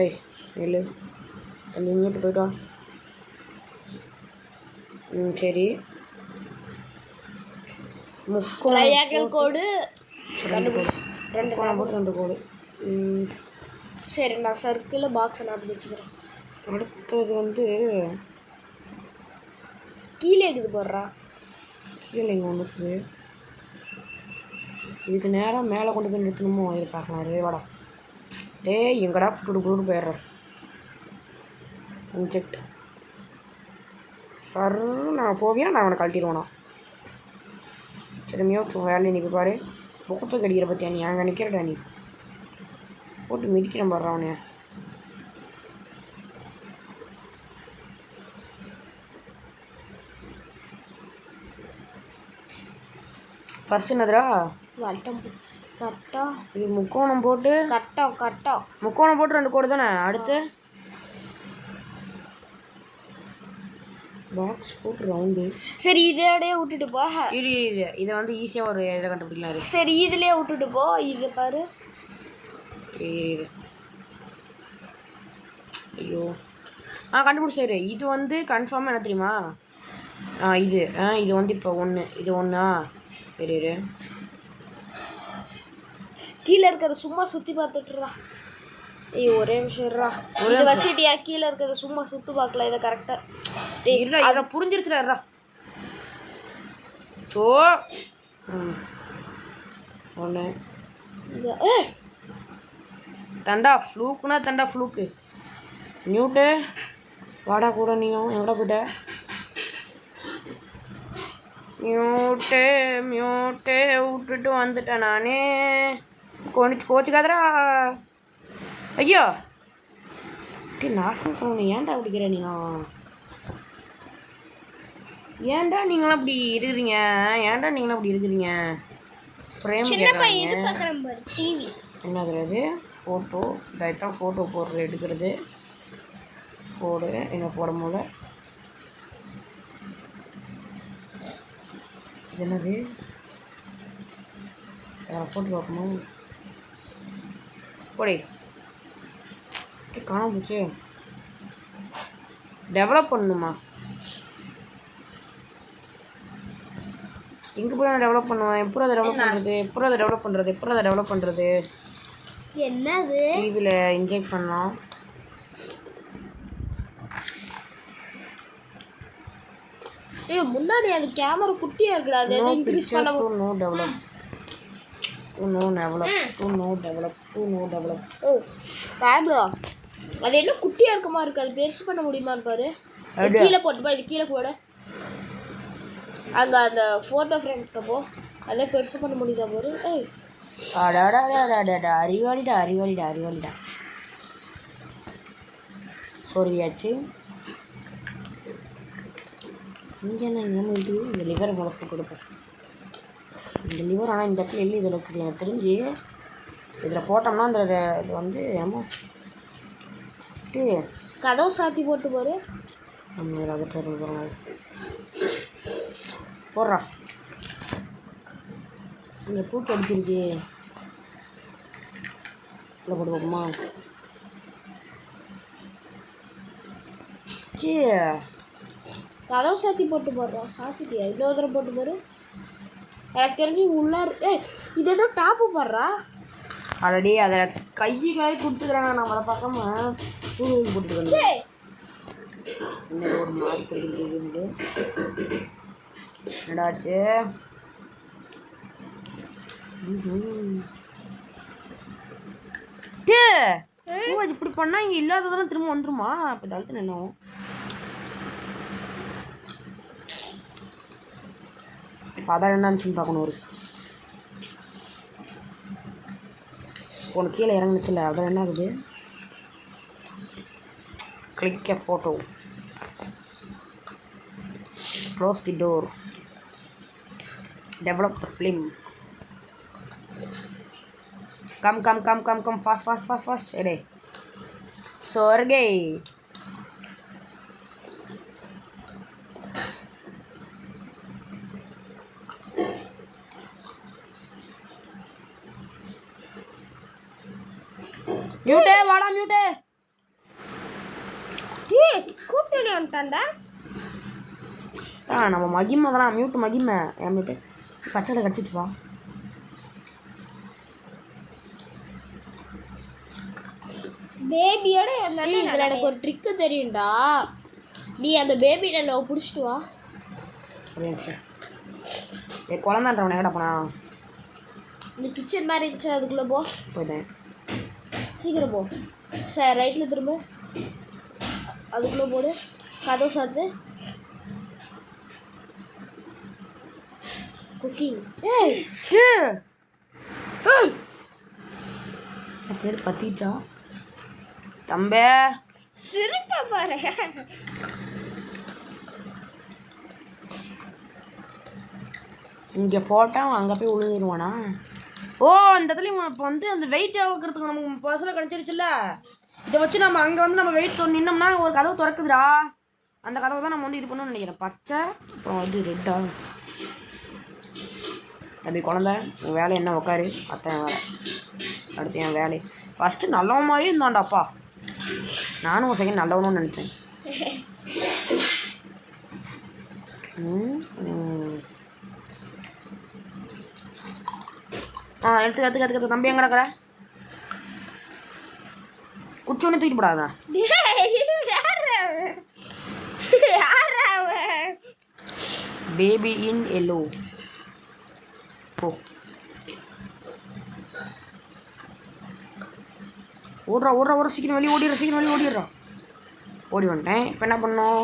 ஏய் நெல்லு தம்பி, இங்கிட்டு போய்ட்டா. சரி, கோடு 2 கோடு. சரி, நான் சர்க்கிளில் பாக்ஸை நான் வச்சுக்கிறேன். அடுத்தது கீழே இருக்குது போடுறா. கீழே இங்கே ஒன்று இருக்குது. இதுக்கு நேராக மேலே கொண்டு போய் நிறுத்தணுமோ? இது பார்க்கலாம். ரேவாடா, எங்கடா புட்டு போயிடுறேன். இன்ஜெக்ட் சார், நான் போவியா? நான் அவனை கழட்டிடுவேனா? சரி மியூட், வேலையை நீ பாரு. முகத்தை கடிக்கிற பற்றியா? நீ அங்கே நிற்கிறடா, நீ போட்டு மிதிக்கிறேன் பாடுறா அவனைய. ஃபர்ஸ்ட் என்னதுடா? வட்டம் கரெக்டாக. இது முக்கோணம் போட்டு கட்டம் முக்கோணம் போட்டு 2 கோடு தானே. அடுத்து பாக்ஸ் போட்டு ரவுண்டு. சரி, இதோடய விட்டுட்டு போ. இதை ஈஸியாக ஒரு இதை கண்டுபிடிக்கலாம். சரி, இதுலேயே விட்டுட்டு போ. இது பாரு. ஐயோ, கண்டுபிடிச்சாரு. இது கன்ஃபார்மாக என்ன தெரியுமா? இது இப்போ 1, இது 1. சரி, கீழே இருக்கிறத சும்மா சுற்றி பார்த்துட்டுறா. ஒரே நிமிஷம்ரா. இதை வச்சுட்டியா? கீழே இருக்கிறத சும்மா சுற்றி பார்க்கல. இதை கரெக்டாக அதை புரிஞ்சிருச்சுடா. ஸோ 1 தண்டா ஃப்ளூக்கு. நியூட்டு வாடா கூட. நீயும் எங்கடா போயிட்ட? மியூட்டே விட்டுட்டு வந்துட்டேன் நானே. கோச்சுக்காதரா. ஐயோ நாசம் பண்ணணும். ஏன்டா பிடிக்கிற நீ? ஏன்டா நீங்களாம் அப்படி இருக்கிறீங்க? ஏன்டா நீங்களாம் அப்படி இருக்கிறீங்க? ஃப்ரேம் டிவி என்னது ஃபோட்டோ? இதான் ஃபோட்டோ போடுறது எடுக்கிறது. போடு எங்கே போட போல. இது என்னது? வேறு ஃபோட்டோ பார்க்கணும். போடி காணாம போச்சு. டெவலப் பண்ணணுமா? எங்கே போய் நான் டெவலப் பண்ணுவேன்? எப்படி அதை டெவலப் பண்ணுறது? என்னது? டிவியில் இன்ஜெக்ட் பண்ணலாம். ஏய் முன்னாடி அது கேமரா குட்டியா இருக்குடா. அது இன்க்ரீஸ் பண்ண நோ டெவலப். ஓ பாப்ரோ அது என்ன குட்டியா இருக்குமா இருக்கு. அது பெருசு பண்ண முடியுமான்னு பாரு. கீழே போட்டு இது கீழே போட. அங்கே அந்த ஃபோட்டோ ஃப்ரேம் போ. அதே பெருசு பண்ண முடியுதா பாரு. ஏய் அறிவாளிடா. சொல்லியாச்சு. இங்கே என்ன இது? இந்த லிவரை முளப்பு கொடுப்பேன். இந்த லிவர் ஆனால் இந்த இடத்துல இல்லை. இதில் இருக்குது எனக்கு தெரிஞ்சு. இதில் போட்டோம்னா இந்த இது வந்து ஏமா கதவு சாத்தி போட்டு பாரு. நம்ம அதை போடுறா. இந்த தூக்கி அடிச்சிருச்சு. இல்லை போடுவோம்மா. கதவு சாத்தி போட்டு போடுறோம். சாத்திட்டியா? இவ்வளோ தூரம் போட்டு பாரு. எனக்கு தெரிஞ்சு உள்ளார். இது ஏதோ டாப்பு போடுறா. ஆல்ரெடி அதில் கை மாதிரி கொடுத்துக்கிறாங்க. நம்ம அதை பார்க்காம தூக்கி போட்டுக்கிறோம். இன்னும் ஒரு மாதிரி கிடைக்கிறது. என்னடாச்சு? அது இப்படி பண்ணால் இங்கே இல்லாததெல்லாம் திரும்ப வந்துருமா? இப்போ தடுத்து நின்னோம். இப்போ அதான் என்னச்சுன்னு பார்க்கணும். உனக்கு கீழே இறங்குச்சுல்ல, அதான் என்ன ஆகுது? Click a photo. Close the door. Develop the film. Come fast எடே சொர்கே. மியூட்டே வாடா மியூட்டே. கூப்பிட்டு வந்துட்டான்டா. நம்ம மகிமை தான். மியூட்டு மகிமை. என் மியூட்டு பச்சை கடிச்சிச்சுப்பா. பேபியோட இதில் எனக்கு ஒரு ட்ரிக்கு தெரியும்டா. நீ அந்த பேபி நல்லா பிடிச்சிட்டு வா. குழந்தைன்றவனை எங்கடா போனா? இந்த கிச்சன் மாதிரி இருந்துச்சு, அதுக்குள்ளே போ. போயிட்டேன். சீக்கிரம் போ. சார் ரைட்டில் திரும்ப. அதுக்குள்ளே போடு. கதவு சாத்து. குக்கிங். பேர் பத்திச்சா தம்பே. சிரிப்பா பாரு. இங்கே போட்டால் அங்கே போய் விழுந்துருவானா? ஓ இந்த இடத்துலையும் இப்போ வந்து அந்த வெயிட் ஆகிறதுக்கு நமக்கு பர்சனல் கிடச்சிருச்சுல்ல. இதை வச்சு நம்ம அங்கே வந்து நம்ம வெயிட் நின்னோம்னா ஒரு கதவு திறக்குதுடா. அந்த கதவை தான் நம்ம வந்து இது பண்ணணும்னு நினைக்கிறேன். பச்சை அப்புறம் இது ரெட்டா. அப்படி குழந்த உன் வேலை என்ன? உட்காரு. அத்தான் வேலை. அடுத்து என் வேலை. ஃபஸ்ட்டு நல்லவன் மாதிரி இருந்தான்டாப்பா. நானும் ஒரு செகண்ட் நல்லவனும் நினச்சேன். எடுத்து தம்பி எங்கடா இருக்கிற? குச்சோன்னு தூக்கிட்டு போடாதா? பேபி இன் எல்லோ. போ ஓடுறா சீக்கிரம் வெளியே ஓடிடுறா. ஓடி வந்துட்டேன். இப்போ என்ன பண்ணோம்?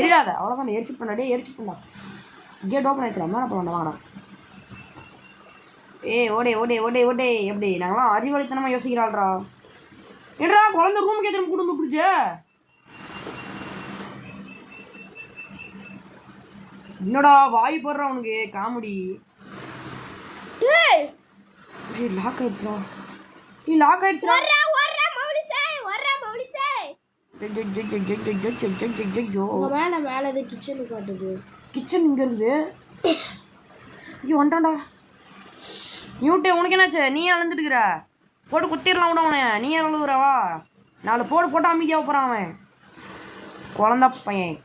எரியாத அவ்வளோதான் எரிச்சு பண்ணாடே எரிச்சு பண்ணா கேட் ஓப்பன் ஆயிடுச்சு மேலே போகலாம் வாங்கடா ஓடே ஓடே ஓடே ஓடே எப்படி நாங்களாம் அறிவாளித்தனமாக யோசிக்கிறாள்ரா ஏடா குழந்தை ரூமுக்கு எதிரும் கூட்டு விட்டுருச்சு என்னடா வாய் போடுறான் உனக்கு காமெடி லாக் ஆயிடுச்சா லாக் ஆயிடுச்சா மேல மேல இது கிச்சனு காட்டுது கிச்சன் இங்க இருக்குது ஐயோ வந்துட்டான்டா நியூட்டே உனக்கு என்னாச்சு நீ அளந்துட்டுக்கிற போட்டு குத்திடலாம் விட அவனை நீ அழுகுறவா 4 போட்டு அமைதியாக போகிறான் அவன் குழந்த பையன்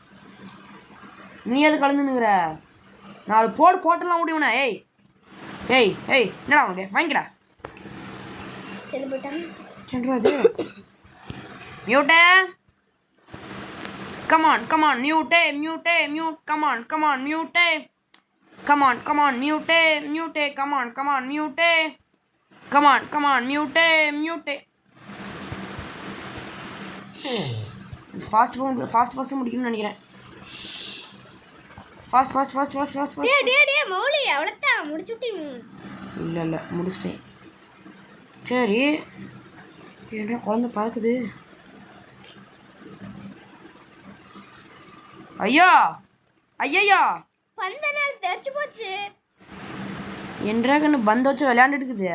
நீ எது கலந்துனுக்குற 4 போட்டுடலாம் முடியும்ண்ணா ஏய் ஏய் ஏய் என்னடா உனக்கு வாங்கிக்கடா அது மியூட்டே come on mute come on mute come on mute come on mute fast முடிக்கணும்னு நினைக்கிறேன் ஃபாஸ்ட் டேய் மௌலி அவ்வளவுதான் முடிச்சுட்டீங்க இல்லை முடிச்சிட்டேன் சரி என்ன குழந்தை பார்க்குது ஐயா பந்தனால தெரிச்சு போச்சு என்றா கண்ணு பந்து வச்சு விளையாண்டுட்டு இருக்குது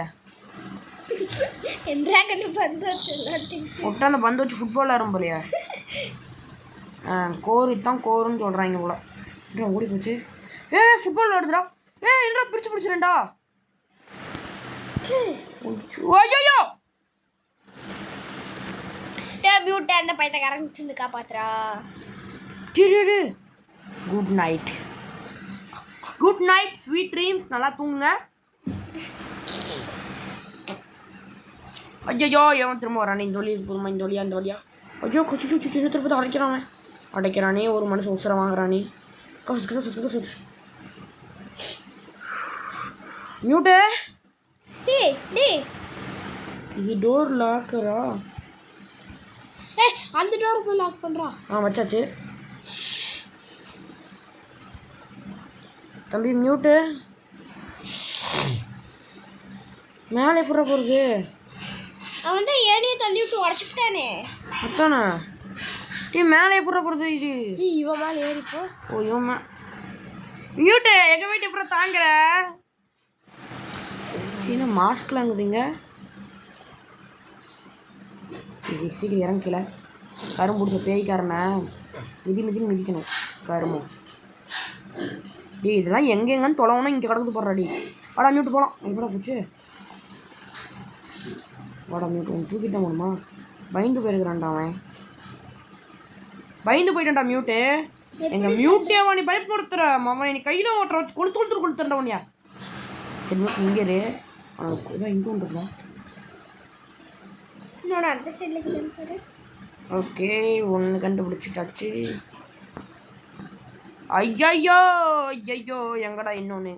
என்றா கண்ணு பந்து வச்சு விளையாண்டு விட்டா அந்த பந்து வச்சு ஃபுட்பால் ஆடும் போலையா கோருன்னு சொல்கிறாங்க போல ஓடி போச்சு ஃபுட்பால் விளையாடுதுடா என்னடா பிடிச்சிருண்டா ஐயோ மியூட் அந்த பைத்தியக்காரன் காப்பாத்துறா குட் நைட் ஸ்வீட் ட்ரீம்ஸ் நல்லா தூங்குங்க ஐயோ எவன் திரும்ப வரானே இந்த வழியா புதுமா இந்த வழியா அந்த வழியா ஐயோ கொச்சு திருப்பி அடைக்கிறானே ஒரு மனுஷன் உசுரை வாங்குறானே மியூட்டே இது டோர் லாக்கரா அந்த டோர் போய் லாக் பண்றா வச்சாச்சு தம்பி மியூட்டு மேலே எப்படா போகிறது அவன் தான் ஏனியை தள்ளி விட்டு உடச்சிட்டானே அத்தானே மேலே எப்படா போகிறது இது இவன் மேலே ஏறிப்போ இவன் மியூட்டு எங்கள் வீட்டு எப்பறம் தாங்குற என்ன மாஸ்க்லாம் இருக்குதுங்க இது சீக்கிரம் இறங்கல கரும்பு பிடிச்ச பேய்க்காரனை மிதிக்கணும் கரும்பும் இதெல்லாம் எங்கெங்கன்னு தொலைவணும் இங்கே கடந்து போடுறாடி வாடா மியூட்டு போகலாம் எப்படா போச்சு வாடா மியூட்டு உன் தூக்கிட்டு தான் போகணுமா பயந்து போயிருக்கிறான்டா அவன் பயந்து போயிட்டான்டா மியூட்டு எங்கள் மியூட்டே அவன் நீ பயப்படுத்துற அவன் நீ கையில் ஓட்டுற வச்சு கொளுத்துறா உனியா சரி மியூட் இங்கே இரு இதான் இங்கே வந்துருக்கா அந்த சைடில் ஓகே ஒன்று கண்டுபிடிச்சிட்டாச்சு ஐயோ எங்கடா இன்னொன்று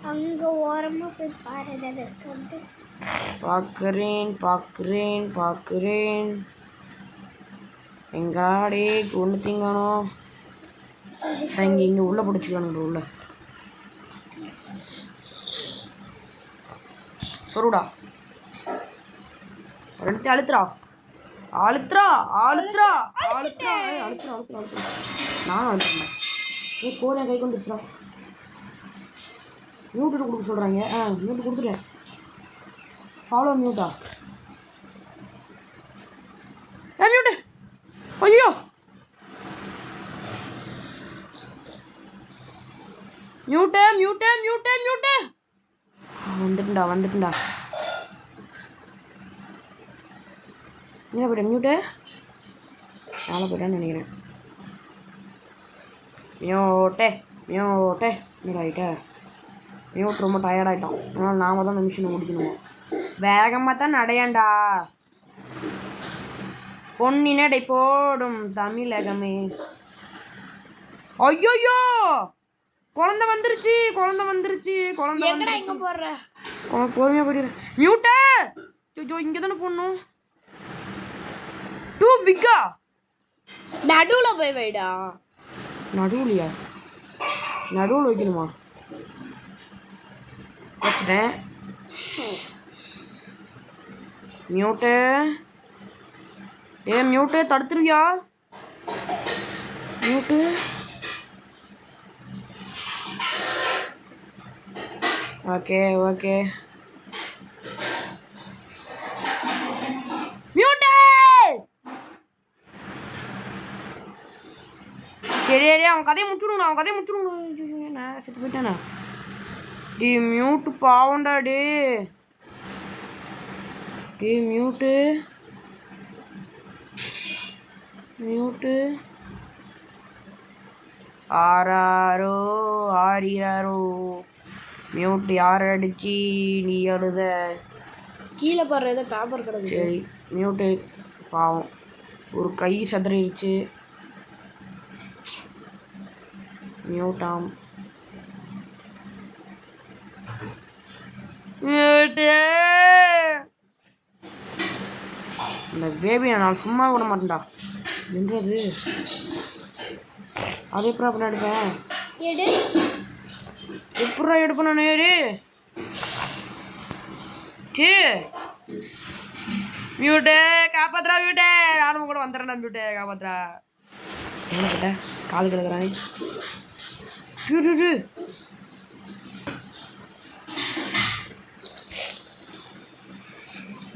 அங்க ஓரமா போய் பாருங்க பார்க்குறேன் எங்காடே ஒன்று திங்கணும் இங்கே உள்ளே பிடிச்சிக்கணும் உள்ள சொருடா ரெண்டு அழுத்துறா நானும் அழுத்துறேன் கோரியா கை கொண்டு வச்சுடா மியூட்டு கொடுக்க சொல்கிறாங்க மியூட்டு கொடுத்துட்டேன் ஃபாலோ மியூட்டா மியூட்டு ஐயோ மியூட்டு வந்துட்டுண்டா என்ன போய்ட்டேன் மியூட்டு மேலே போய்ட்டான்னு நினைக்கிறேன் மியூட்டே என்னடா ஆகிட்ட மியூட் ரொம்ப டயர்டாகிட்டான் அதனால் நாம தான் அந்த மிஷினை முடிக்கணுமா வேகமாக தான் நடையாண்டா பொன்னினடை போடும் தமிழகமே ஐயோ குழந்தை வந்துருச்சு எங்கடா எங்க போடுற பொறுமையாக போயிடுறேன் மியூட்டே ஐயோ இங்கே தானே போடணும் டூ பிக்கா நடுவுல போய் வைடா. நடுவுலையா? நடுவில் வைக்கணுமா? வச்சுட்டேன். மியூட்டு மியூட்டு தடுத்துருவியா? மியூட்டு ஓகே ஓகே மியூட்டு சரி அவன் கதையை முடிச்சுடுங்க. நான் செத்து போயிட்டேண்ணா. டி மியூட்டு பாவண்டா. டே மியூட்டு ஆறாரோ மியூட் யார் அடிச்சு நீ அழுத? கீழே பாரு ஏதோ பேப்பர் கிடக்கு. சரி மியூட்டு பாவம் ஒரு கை சதுரிடுச்சு. மியூட்டாம் இந்த பேபி நான் சும்மா விட மாட்டேன்டா. என்னது அது எப்படா பண்ண எடுப்பேன்? எப்படா எடுப்பேன் நான்? மியூட்டே காப்பாத்துறா. மியூட்டே நானும் கூட வந்துடுறேன்டா. மியூட்டே காப்பாத்துறா. என்ன கிட்ட கால் கிடக்குறான்.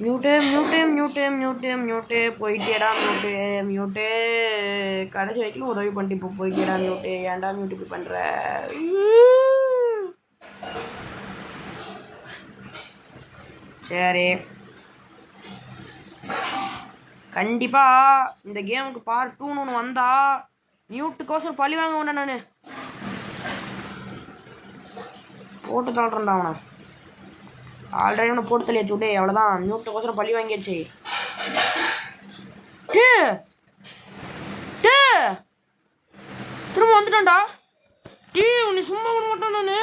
மியூட்டே போயிட்டேடா. மியூட்டே கடைசி வரைக்கும் உதவி பண்ணிட்டு இப்போ போயிட்டேடா. மியூட்டே ஏன்டா மியூட்டு இப்படி பண்ற? சரி கண்டிப்பா இந்த கேமுக்கு பார்ட் 2 ஒன்று வந்தா மியூட்டுக்கோசரம் பழி வாங்க வேண்டாம். நான் போட்டு தள்ளுறேன்டா அவனை. ஆல்ரெடி ஒன்று போட்டு தள்ளியாச்சு. விட்டே அவ்வளோதான். மியூட்டுக்கோசரம் பழி வாங்கியாச்சு. திரும்ப வந்துட்டான்டா. உன்னை சும்மா விட மாட்டேன் நான்.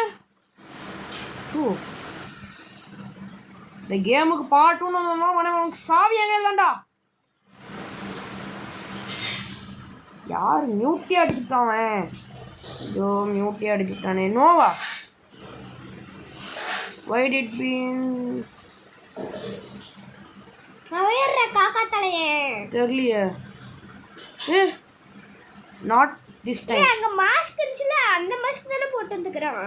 இந்த கேமுக்கு பார்ட் 1 உனக்கு சாவி எங்க இல்லைண்டா. யார் மியூட்டி அடிச்சுட்டான்? ஐயோ மியூட்டி அடிச்சுட்டானே. நோவா why did been காக்கா தலையே தெரியலையே. Not this time. அங்க மாஸ்க் இருந்துச்சுல அந்த மாஸ்க் தானே போட்டு வந்துக்கிறான்.